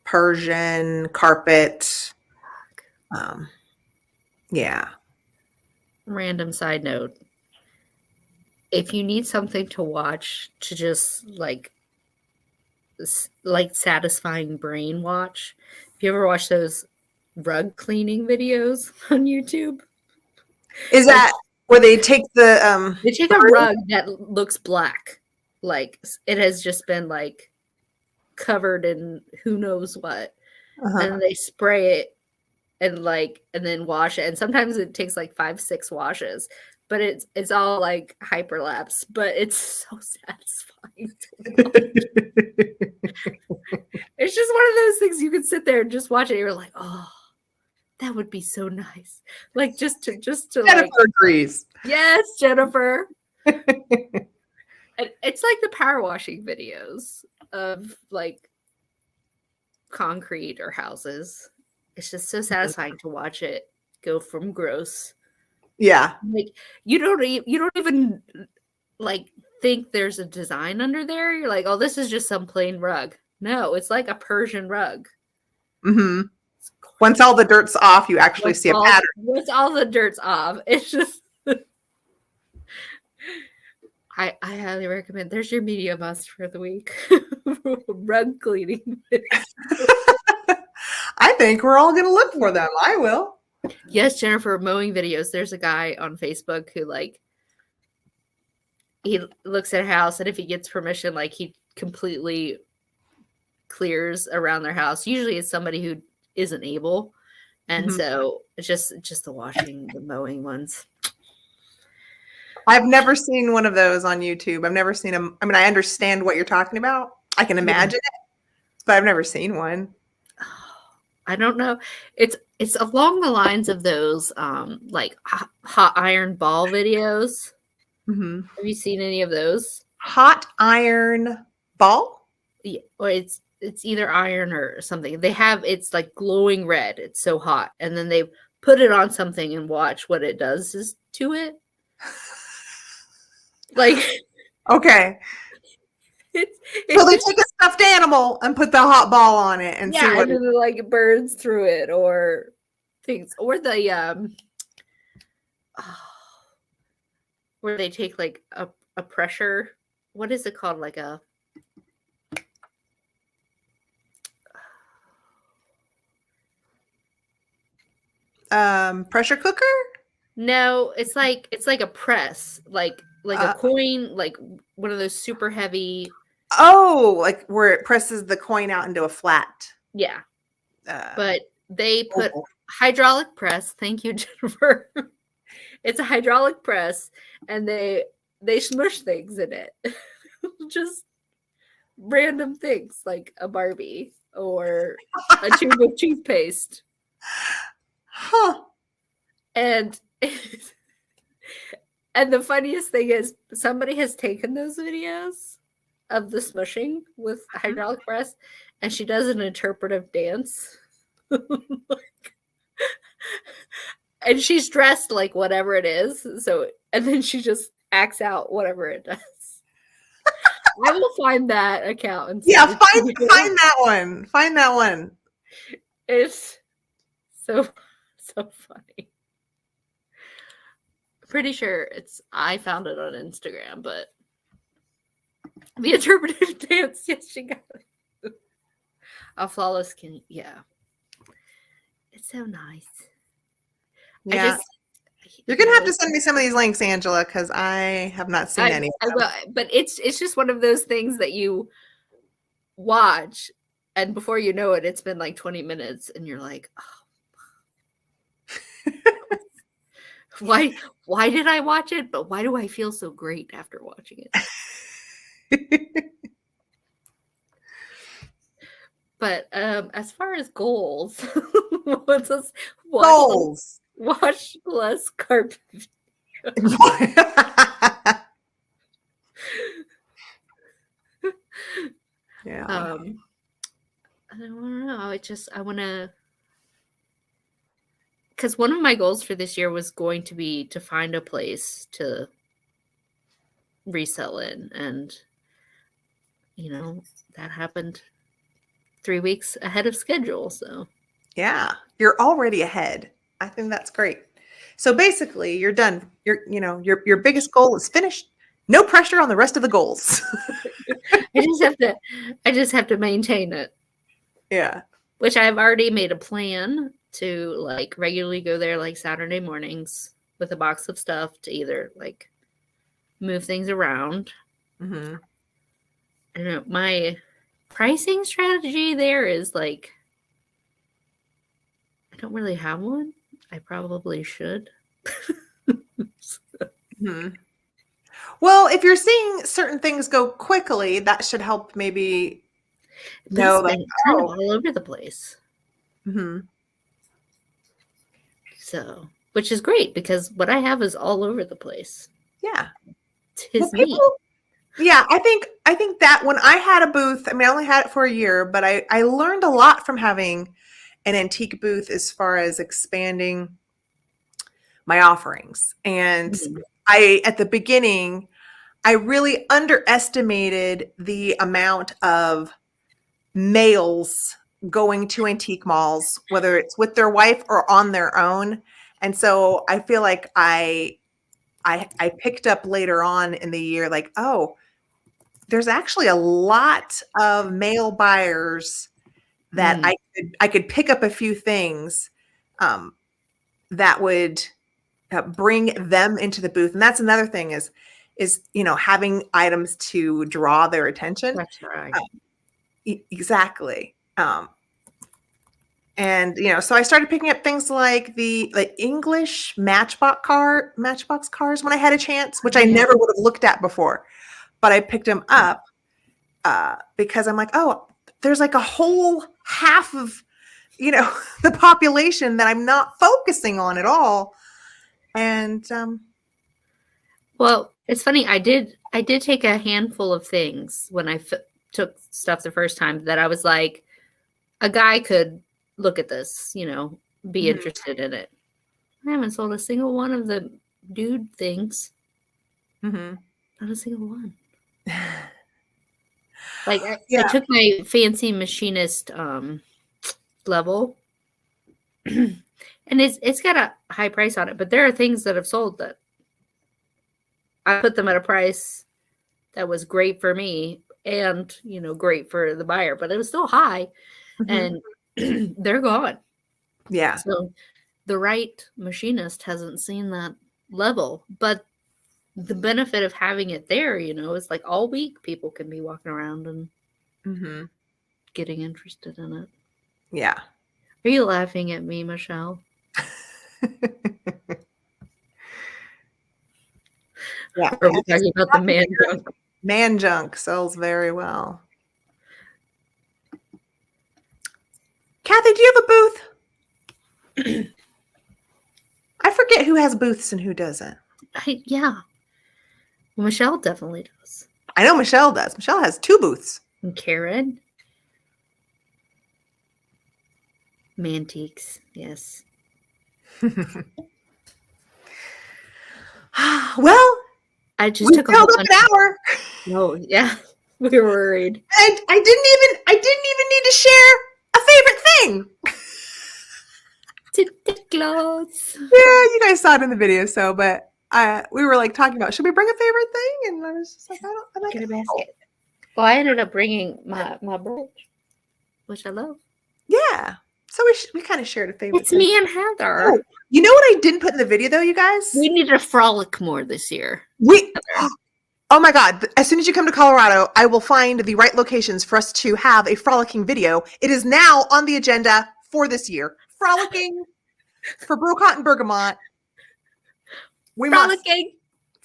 Persian carpet. Yeah. Random side note. If you need something to watch to just like satisfying brain watch, if you ever watch those rug cleaning videos on YouTube, is that where they take the they take a rug that looks black, like it has just been like covered in who knows what, and they spray it and then wash it, and sometimes it takes like 5-6 washes, but it's all like hyperlapse, but it's so satisfying to watch. It's just one of those things you can sit there and just watch it. You're like, oh, that would be so nice. Like just to Jennifer agrees. Yes, Jennifer. It's like the power washing videos of like concrete or houses. It's just so satisfying to watch it go from gross. Yeah. Like you don't even like think there's a design under there. You're like, oh, this is just some plain rug. No, it's like a Persian rug. Once all the dirt's off, you actually see a pattern. Once all the dirt's off, it's just I highly recommend. There's your media must for the week. Rug cleaning. I think we're all going to look for them. I will. Yes, Jennifer, mowing videos. There's a guy on Facebook who he looks at a house, and if he gets permission, like he completely clears around their house. Usually it's somebody who isn't able And Mhm. so it's just the washing, the mowing ones. I've never seen one of those on YouTube. I've never seen them. I mean, I understand what you're talking about. I can Yeah. imagine it, but I've never seen one. I don't know. It's along the lines of those like hot iron ball videos. Mhm. Have you seen any of those? Hot iron ball? Yeah, or it's either iron or something. They have it's like glowing red. It's so hot, and then they put it on something and watch what it does is to it. Like Okay. it's So they it's take a stuffed animal and put the hot ball on it and see yeah, what and then it, like it burns through it or things or the where they take like a pressure. What is it called? Like a pressure cooker? no, it's like a press, like a Uh, coin, like one of those super heavy. oh, like where it presses the coin out into a flat Yeah, uh but they put oval. hydraulic press. Thank you, Jennifer. It's a hydraulic press, and they smush things in it, just random things like a Barbie or a tube of toothpaste, Huh. and and the funniest thing is somebody has taken those videos of the smushing with hydraulic press, and she does an interpretive dance. And she's dressed like whatever it is. So, and then she just acts out whatever it does. I will find that account and Yeah, send it to you. find that one. Find that one. It's so funny. Pretty sure I found it on Instagram, but the interpretive dance, yes, she got it. A flawless skin, yeah. It's so nice. I Yeah. just You're gonna have to send me some of these links, Angela, because I have not seen any I of them. will, but it's just one of those things that you watch, and before you know it, it's been like 20 minutes, and you're like, oh, why did I watch it? But why do I feel so great after watching it? But as far as goals, what's us Goals. watch less carpet. Yeah. I don't know. I want to, because one of my goals for this year was going to be to find a place to resell in, and that happened 3 weeks ahead of schedule. So Yeah. You're already ahead. I think that's great. So basically, you're done. Your biggest goal is finished. No pressure on the rest of the goals. I just have to maintain it, Yeah. which I've already made a plan to like regularly go there like Saturday mornings with a box of stuff to either like move things around. Mm-hmm. I don't know. My pricing strategy there is like I don't really have one. I probably should. Mm-hmm. Well, if you're seeing certain things go quickly, that should help maybe But it's know like, been kind of oh, all over the place. mm-hmm. So, which is great because what I have is all over the place. Yeah. Well, Tis me. people, yeah, I think that when I had a booth, I mean, I only had it for a year, but I learned a lot from having an antique booth as far as expanding my offerings. And at the beginning, I really underestimated the amount of males going to antique malls, whether it's with their wife or on their own. And so I feel like I picked up later on in the year, like, oh, there's actually a lot of male buyers that I could pick up a few things that would bring them into the booth. And that's another thing is having items to draw their attention. That's right. Exactly. And so I started picking up things like the English Matchbox cars when I had a chance, which I never would have looked at before, but I picked them up because I'm like, oh, there's like a whole half of the population that I'm not focusing on at all. And well, it's funny. I did take a handful of things when I took stuff the first time that I was like, a guy could look at this, be interested in it. I haven't sold a single one of the dude things. Not a single one. Like I took my fancy machinist level, and it's got a high price on it, but there are things that have sold that I put them at a price that was great for me and great for the buyer, but it was still high, and they're gone. Yeah. So the right machinist hasn't seen that level, but the benefit of having it there, is like all week people can be walking around and getting interested in it. Yeah. Are you laughing at me, Michelle? Yeah. Or are we talking about the man junk? Man junk sells very well. Kathy, do you have a booth? I forget who has booths and who doesn't. Yeah. Well, Michelle definitely does. I know Michelle does. Michelle has 2 booths. And Karen? Mantiques, yes. Well, I just took a an hour. No, yeah. We were worried. And I didn't even need to share a favorite thing. Clothes. Yeah, you guys saw it in the video, but we were like talking about, should we bring a favorite thing? And I was just like, I like Get a basket. Well, I ended up bringing my brooch, which I love. Yeah. So we kind of shared a favorite. It's me and Heather. Oh, you know what I didn't put in the video though, you guys? We need to frolic more this year. Oh my God. As soon as you come to Colorado, I will find the right locations for us to have a frolicking video. It is now on the agenda for this year. Frolicking for BROCANTE and Bergamot. Frolicking.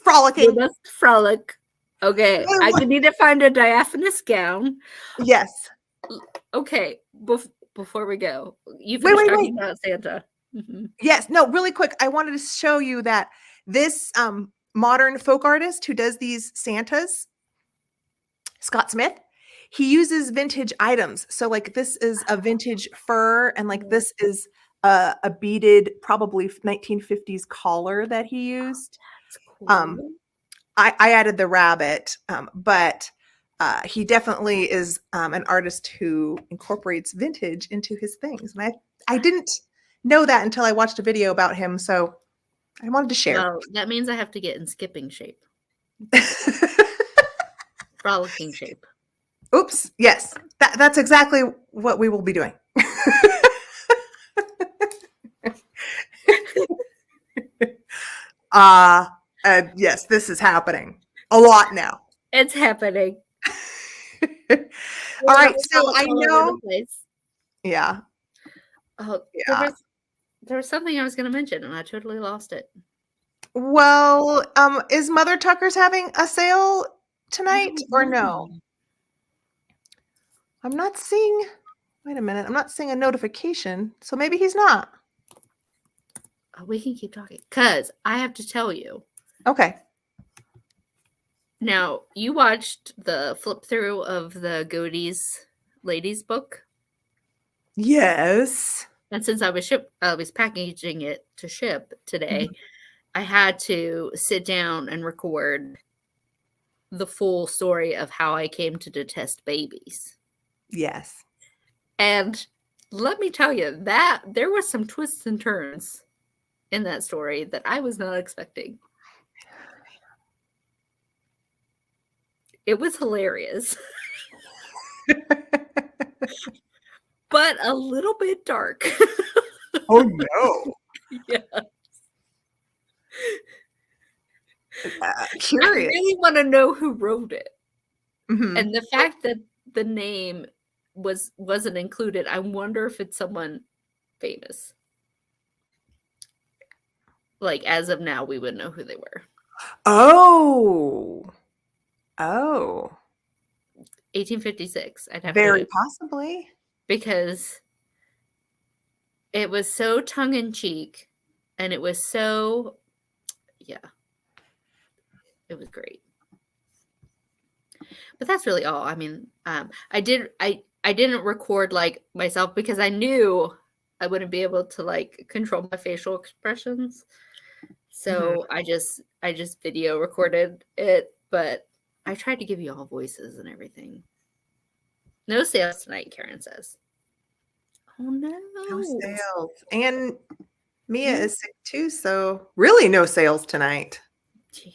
We must frolic. Okay. I need to find a diaphanous gown. Yes. Okay. Before we go, you finished talking about Santa. Yes. No, really quick. I wanted to show you that this modern folk artist who does these Santas, Scott Smith, he uses vintage items. So like this is a vintage fur, and like this is a beaded, probably 1950s collar that he used. That's cool. I added the rabbit, but he definitely is an artist who incorporates vintage into his things. And I didn't know that until I watched a video about him. So I wanted to share. Well, that means I have to get in skipping shape. Frolicking shape. Oops. Yes. That's exactly what we will be doing. Yes, this is happening a lot now. It's happening. All right. So I know. Yeah. Oh, yeah. There was something I was going to mention and I totally lost it. Well, is Mother Tucker's having a sale tonight or no? I'm not seeing. Wait a minute. I'm not seeing a notification. So maybe he's not. Oh, we can keep talking because I have to tell you. Okay. Now, you watched the flip through of the Godey's ladies book? Yes. And since I was packaging it to ship today, I had to sit down and record the full story of how I came to detest babies. Yes. And let me tell you that there was some twists and turns in that story that I was not expecting. It was hilarious. But a little bit dark. Oh no. Yeah. Curious. I really want to know who wrote it. And the fact that the name wasn't included, I wonder if it's someone famous. Like, as of now, we would know who they were. Oh. Oh. 1856, I'd have Very to, possibly. because it was so tongue-in-cheek, and it was so, yeah, it was great. But that's really all. I mean, I didn't record, like, myself, because I knew I wouldn't be able to, like, control my facial expressions. So I just video recorded it, but I tried to give you all voices and everything. No sales tonight, Karen says. Oh no. No sales. And Mia is sick too, so really no sales tonight. Jeez.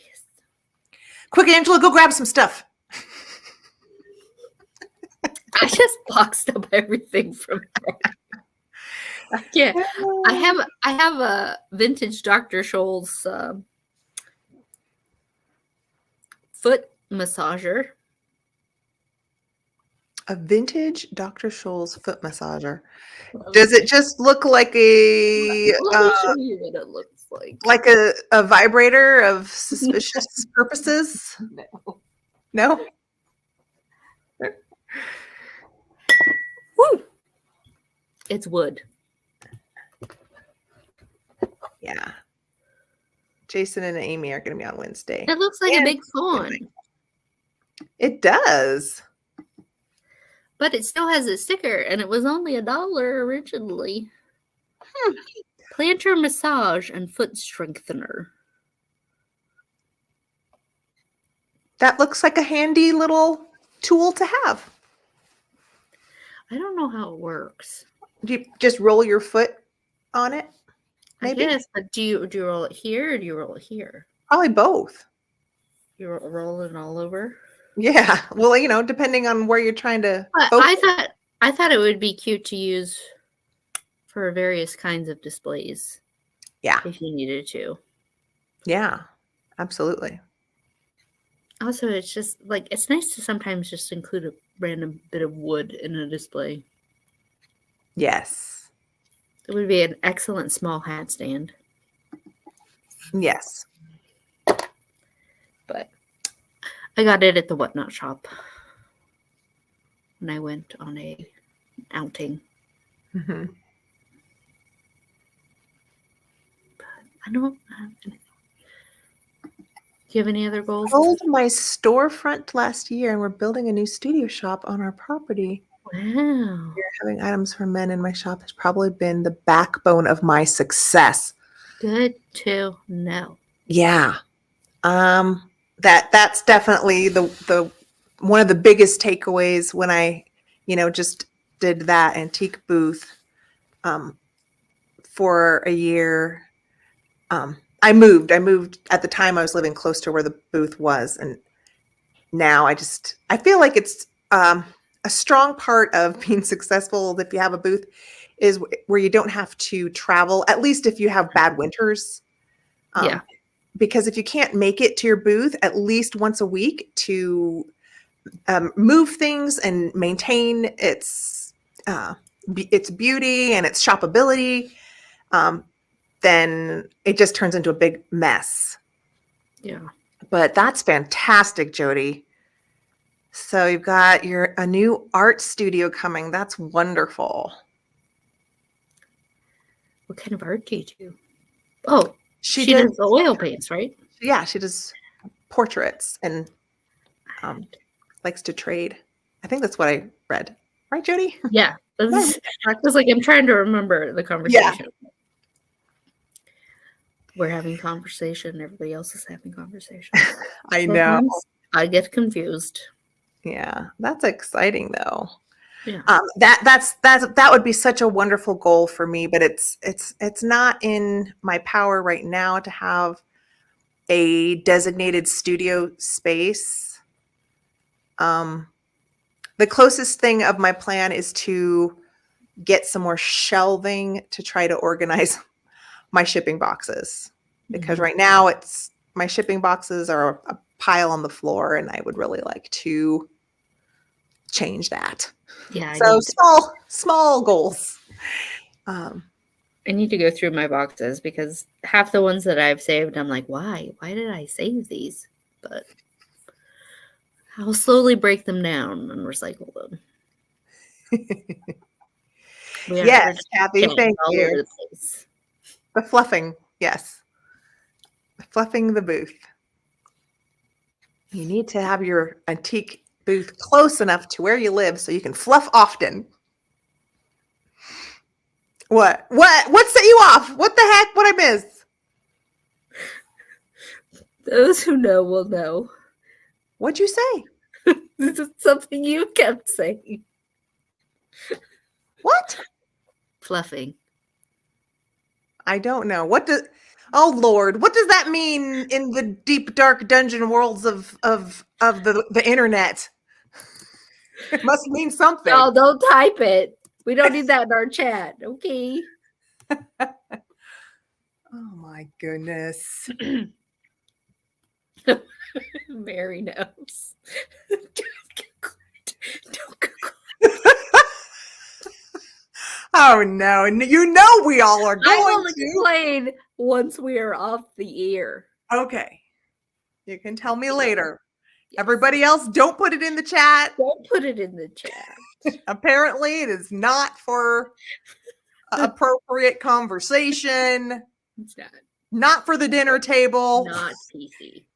Quick, Angela, go grab some stuff. I just boxed up everything from there. I can't. I have a vintage Dr. Scholl's foot massager. A vintage Dr. Scholl's foot massager. Does it just look like a Let me show you what it looks like. Like a vibrator of suspicious purposes? No. No? Woo! It's wood. Yeah. Jason and Amy are going to be on Wednesday. It looks like a big fawn. It does. But it still has a sticker, and it was only $1 originally. Plantar massage and foot strengthener. That looks like a handy little tool to have. I don't know how it works. Do you just roll your foot on it? Maybe? I guess, but do you roll it here or do you roll it here? Probably both. You roll it all over? Yeah. Well, you know, depending on where you're trying to But focus. I thought it would be cute to use for various kinds of displays. Yeah. If you needed to. Yeah. Absolutely. Also, it's just like, it's nice to sometimes just include a random bit of wood in a display. Yes. It would be an excellent small hat stand. Yes. But I got it at the Whatnot shop when I went on a outing. Mm-hmm. But I don't have anything. Do you have any other goals? I sold my storefront last year, and we're building a new studio shop on our property. Wow. Having items for men in my shop has probably been the backbone of my success. Good to know. Yeah. That's definitely the one of the biggest takeaways when I, just did that antique booth for a year. I moved at the time. I was living close to where the booth was, and now I feel like it's a strong part of being successful if you have a booth is where you don't have to travel, at least if you have bad winters. Yeah. Because if you can't make it to your booth at least once a week to move things and maintain its beauty and its shoppability, then it just turns into a big mess. Yeah. But that's fantastic, Jody. So you've got a new art studio coming. That's wonderful. What kind of art do you do? Oh, she does does the oil paints, right? Yeah, she does portraits and likes to trade. I think that's what I read. Right, Jody? Yeah. It's like I'm trying to remember the conversation. Yeah. We're having conversation. Everybody else is having conversation. I know. I get confused. Yeah, that's exciting though. Yeah. That would be such a wonderful goal for me, but it's not in my power right now to have a designated studio space. The closest thing of my plan is to get some more shelving to try to organize my shipping boxes, because right now my shipping boxes are a pile on the floor, and I would really like to change that. Yeah. So small goals. I need to go through my boxes because half the ones that I've saved, I'm like, why? Why did I save these? But I'll slowly break them down and recycle them. Yes, Kathy, thank all you. over the place. The fluffing, yes. Fluffing the booth. You need to have your antique booth close enough to where you live so you can fluff often. What? What set you off? What the heck? What I miss? Those who know will know. What'd you say? This is something you kept saying. What? Fluffing. I don't know. Oh Lord, what does that mean in the deep dark dungeon worlds of the internet? It must mean something. Y'all don't type it. We don't need that in our chat. Okay. Oh my goodness. Mary knows. Don't Google. Oh no, you know we all are going I will to explain once we are off the air. Okay. You can tell me later. Yes. Everybody else, don't put it in the chat. Don't put it in the chat. Apparently, it is not for appropriate conversation. It's not. Not for the dinner table. Not PC.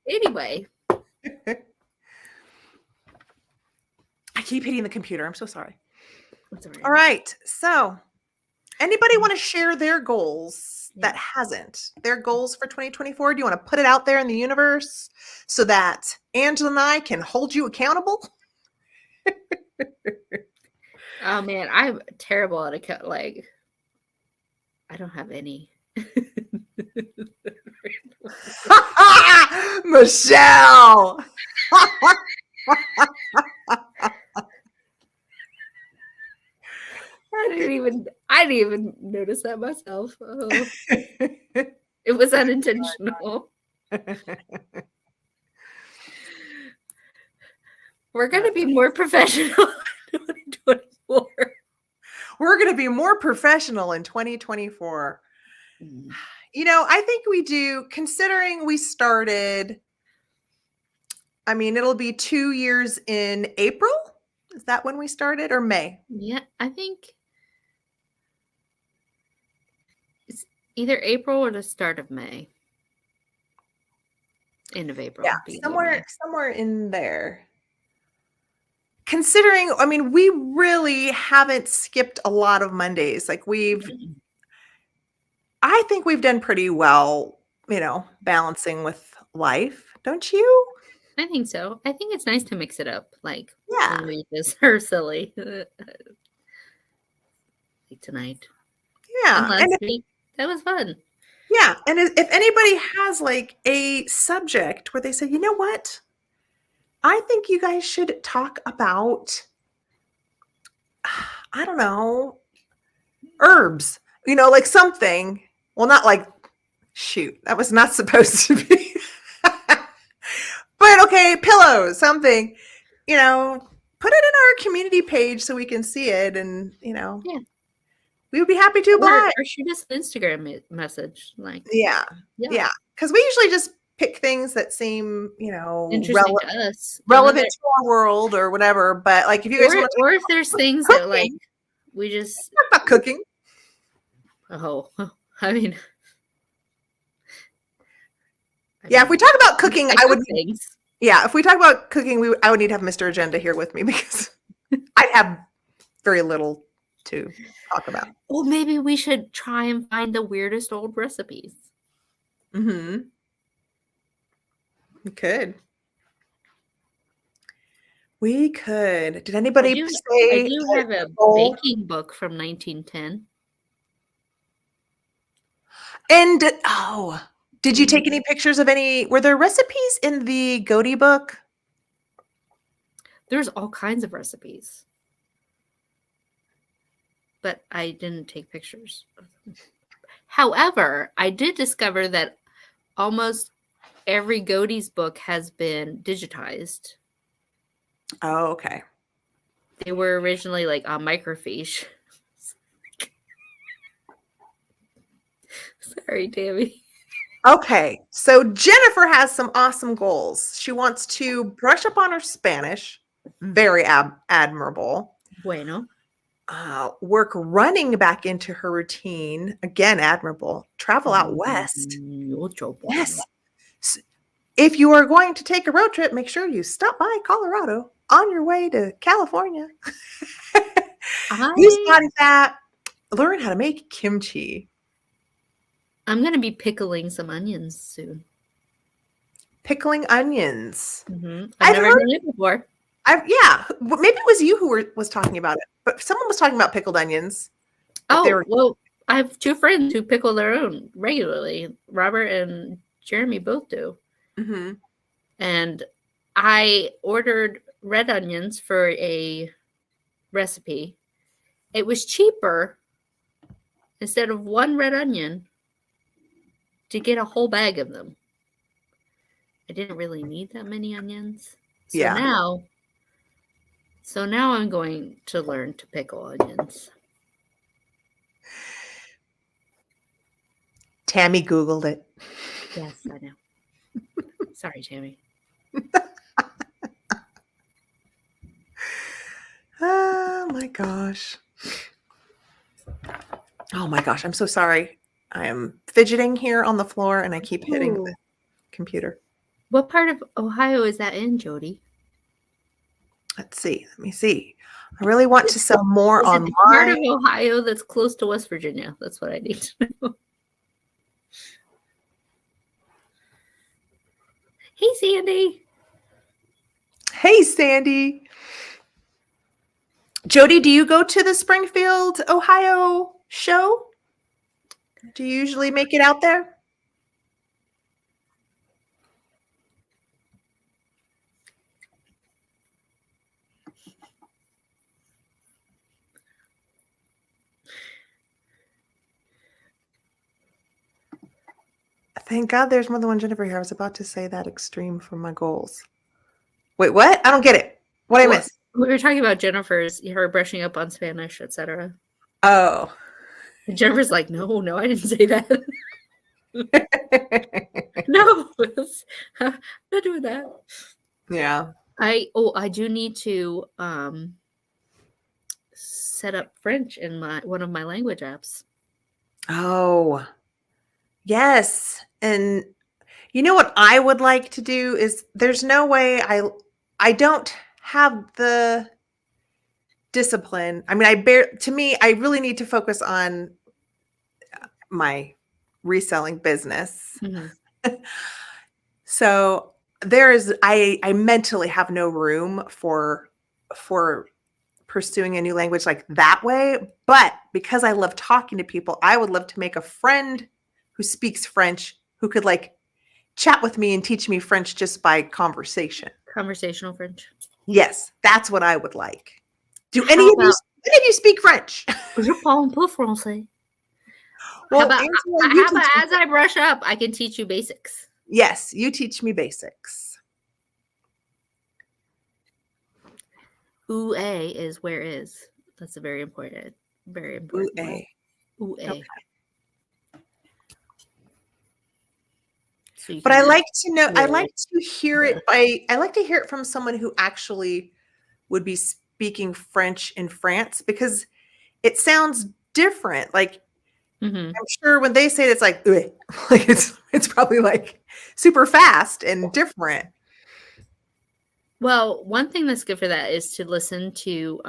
Anyway. I keep hitting the computer. I'm so sorry. All right. So, anybody want to share their goals that hasn't? Their goals for 2024? Do you want to put it out there in the universe so that Angela and I can hold you accountable? Oh man, I'm terrible at I don't have any. Michelle. I didn't even notice that myself. Oh. It was unintentional. We're going to be more professional in 2024. We're going to be more professional in 2024. You know, I think we do, considering we started, I mean, it'll be 2 years in April. Is that when we started, or May? Yeah, I think it's either April or the start of May. End of April. Yeah, somewhere in there. Considering, I mean, we really haven't skipped a lot of Mondays. Like I think we've done pretty well, you know, balancing with life. Don't you? I think so. I think it's nice to mix it up. Like, yeah, when we just are silly. Like tonight. Yeah. And last week. That was fun. Yeah. And if anybody has like a subject where they say, you know what? I think you guys should talk about, I don't know, herbs, you know, like something. Well, not like, shoot, that was not supposed to be. But okay, pillows, something, you know, put it in our community page so we can see it. And, you know, we would be happy to oblige. Or shoot us an Instagram message. Like, yeah. Because we usually just pick things that seem, you know, interesting to us, relevant to our world or whatever. But like, if you guys want to, or if there's things that like we just talk about cooking. Oh, I mean, yeah. If we talk about cooking, I would. Yeah, if we talk about cooking, I would need to have Mr. Agenda here with me because I'd have very little to talk about. Well, maybe we should try and find the weirdest old recipes. Mm-hmm. We could. We could. Did anybody say? I do have a baking book from 1910. And did you take any pictures of any? Were there recipes in the Goaty book? There's all kinds of recipes, but I didn't take pictures. However, I did discover that almost every Goaty's book has been digitized. Oh, okay. They were originally like on microfiche. Sorry, Tammy. Okay, so Jennifer has some awesome goals. She wants to brush up on her Spanish, very admirable. Bueno. Work running back into her routine, again, admirable. Travel out west. Mucho bueno. Yes. If you are going to take a road trip, make sure you stop by Colorado on your way to California. Use body fat. Learn how to make kimchi. I'm going to be pickling some onions soon. Pickling onions. I've never done it before. Yeah, maybe it was you who was talking about it, but someone was talking about pickled onions. Oh, well, I have two friends who pickle their own regularly. Robert and Jeremy both do. Mm-hmm. And I ordered red onions for a recipe. It was cheaper, instead of one red onion, to get a whole bag of them. I didn't really need that many onions. So now I'm going to learn to pickle onions. Tammy Googled it. Yes, I know. Sorry, Tammy. Oh my gosh. Oh my gosh, I'm so sorry. I am fidgeting here on the floor and I keep hitting the computer. What part of Ohio is that in, Jody? Let's see. Let me see. I really want to sell more online. Is it the part of Ohio that's close to West Virginia? That's what I need to know. Hey, Sandy. Hey, Sandy. Jody, do you go to the Springfield, Ohio show? Do you usually make it out there? Thank God there's more than one Jennifer here. I was about to say that extreme for my goals. Wait, what? I don't get it. What I miss? We were talking about her brushing up on Spanish, etc. Oh. And Jennifer's like, no, I didn't say that. No, I'm not doing that. Yeah. I do need to set up French in one of my language apps. Oh, yes. And you know what I would like to do is there's no way I don't have the discipline. I mean, I really need to focus on my reselling business. Mm-hmm. So I mentally have no room for pursuing a new language like that way. But because I love talking to people, I would love to make a friend who speaks French who could like chat with me and teach me French just by conversation. Conversational French. Yes, that's what I would like. Do any of you speak French? Je parle un peu français. Well, how about as I brush up, I can teach you basics? Yes, you teach me basics. Ooh, is where is. That's a very important. Ooh, okay. So but I like to know. I like to hear it. I like to hear it from someone who actually would be speaking French in France because it sounds different. Like I'm sure when they say it, it's like it's probably like super fast and different. Well, one thing that's good for that is to listen to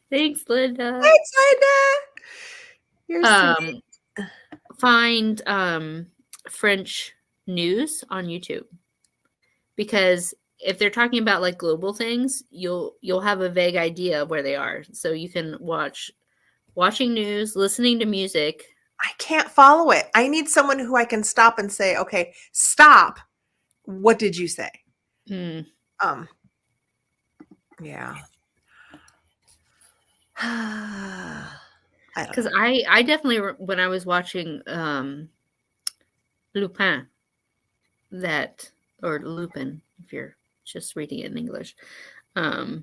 Thanks, Linda. Thanks, Linda. You're sweet. Find French news on YouTube, because if they're talking about like global things, you'll have a vague idea of where they are. So you can watching news, listening to music. I can't follow it. I need someone who I can stop and say, okay, stop. What did you say? Yeah. Because I definitely, when I was watching Lupin, that, or Lupin, if you're just reading it in English, I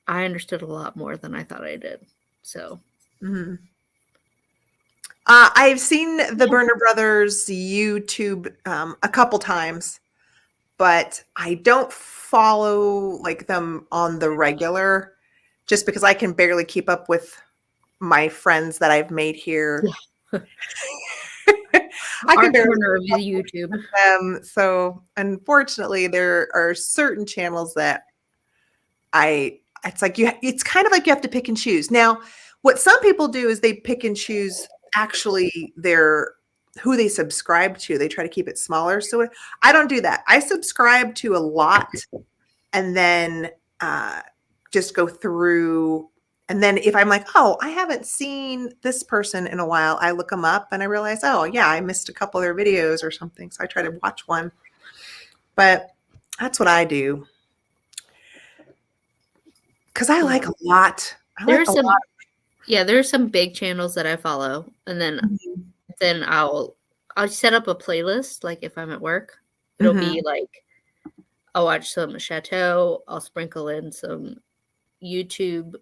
understood a lot more than I thought I did. So, I've seen the Burner Brothers YouTube a couple times, but I don't follow like them on the regular, just because I can barely keep up with my friends that I've made here. yeah. I Our can barely corner of keep up the YouTube. with them. So unfortunately, there are certain channels that it's like it's kind of like you have to pick and choose. Now, what some people do is they pick and choose actually who they subscribe to. They try to keep it smaller. So I don't do that. I subscribe to a lot and then just go through. And then if I'm like, oh, I haven't seen this person in a while, I look them up and I realize, oh, yeah, I missed a couple of their videos or something. So I try to watch one. But that's what I do. Because I like a lot. There's some big channels that I follow. And then I'll set up a playlist. Like if I'm at work, it'll be like, I'll watch some Chateau. I'll sprinkle in some YouTube,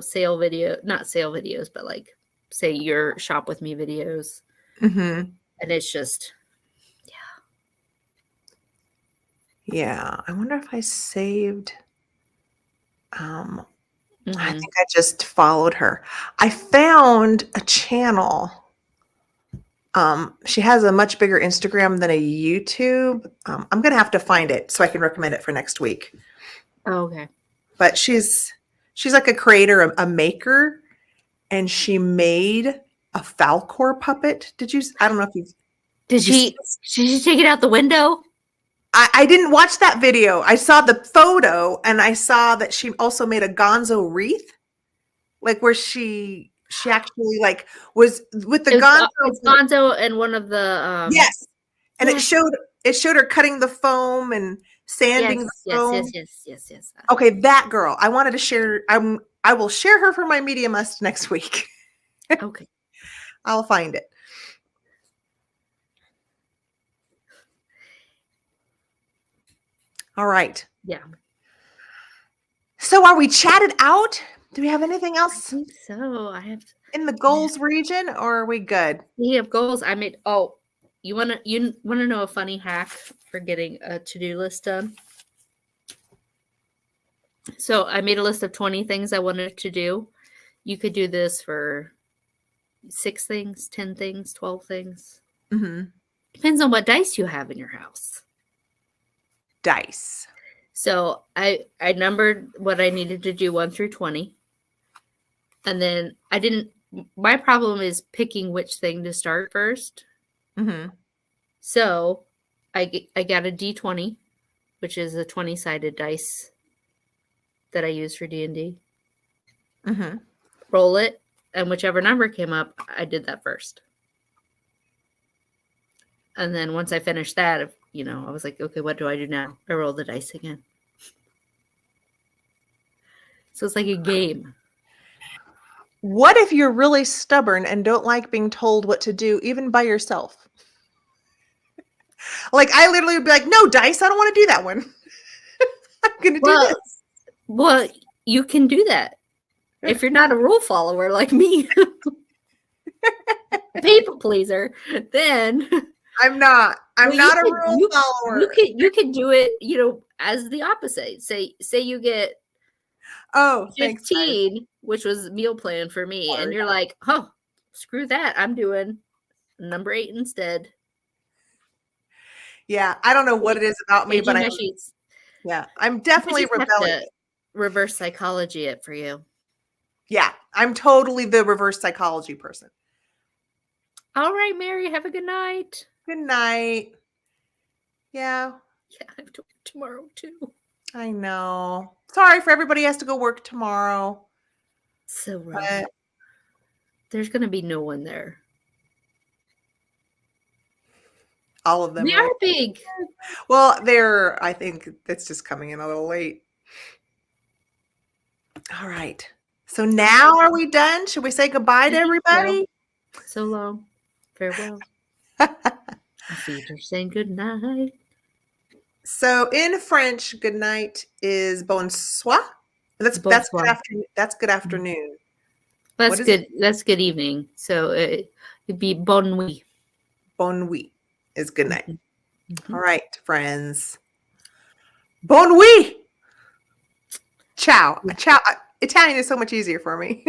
sale video, not sale videos, but like say your shop with me videos. And it's just, yeah. I wonder if I saved. I think I just followed her. I found a channel. She has a much bigger Instagram than a YouTube. I'm going to have to find it so I can recommend it for next week. Oh, okay. But she's like a creator, a maker, and she made a Falcor puppet. I don't know if you've. Did she take it out the window? I didn't watch that video. I saw the photo and I saw that she also made a Gonzo wreath, like where she actually like was with the Gonzo. It's Gonzo and one of the yes, and it showed her cutting the foam and sanding the foam. Yes. Okay, that girl. I wanted to share. I will share her for my Media Must next week. Okay, I'll find it. All right. Yeah. So are we chatted out? Do we have anything else? I think so. I have in the goals region, or are we good? We have goals. I made. Oh, you wanna know a funny hack for getting a to-do list done? So I made a list of 20 things I wanted to do. You could do this for 6 things, 10 things, 12 things. Depends on what dice you have in your house. Dice. So I numbered what I needed to do 1 through 20. And then my problem is picking which thing to start first. So I got a D20, which is a 20-sided dice that I use for D&D. Roll it, and whichever number came up, I did that first. And then once I finished that, I was like, okay, what do I do now? I roll the dice again. So it's like a game. What if you're really stubborn and don't like being told what to do, even by yourself? Like, I literally would be like, no, dice, I don't want to do that one. I'm going to do this. Well, you can do that. If you're not a rule follower like me, people pleaser, then... I'm not a rule follower. You can do it, as the opposite. Say you get 15, which was meal plan for me, and you're like, oh, screw that. I'm doing number 8 instead. Yeah, I don't know what it is about me, but I'm definitely rebelling. Reverse psychology it for you. Yeah, I'm totally the reverse psychology person. All right, Mary, have a good night. Good night. Yeah. Yeah, I have to work tomorrow too. I know. Sorry for everybody who has to go work tomorrow. So rough. There's going to be no one there. All of them. We are big. Well, I think it's just coming in a little late. All right. So now are we done? Should we say goodbye to everybody? So long. Farewell. Feet are saying good night. So in French, good night is bonsoir. That's good Bonsoir. afternoon. That's good afternoon. That's What is it? good. That's good evening. So it'd be bonne nuit. Bonne nuit is good night. Mhm. All Mhm. right, friends. Bonne nuit. Ciao. Yeah. Ciao. Italian is so much easier for me.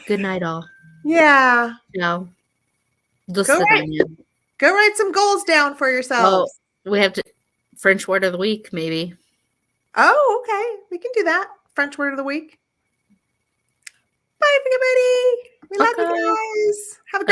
Good night, all. Yeah. Ciao. Do Go write svidania. go write some goals down for Oh, yourselves. we have to French word of the week, maybe. Oh, okay. We can do that. French word of the week. Bye, everybody. We love you Okay. guys. Have a great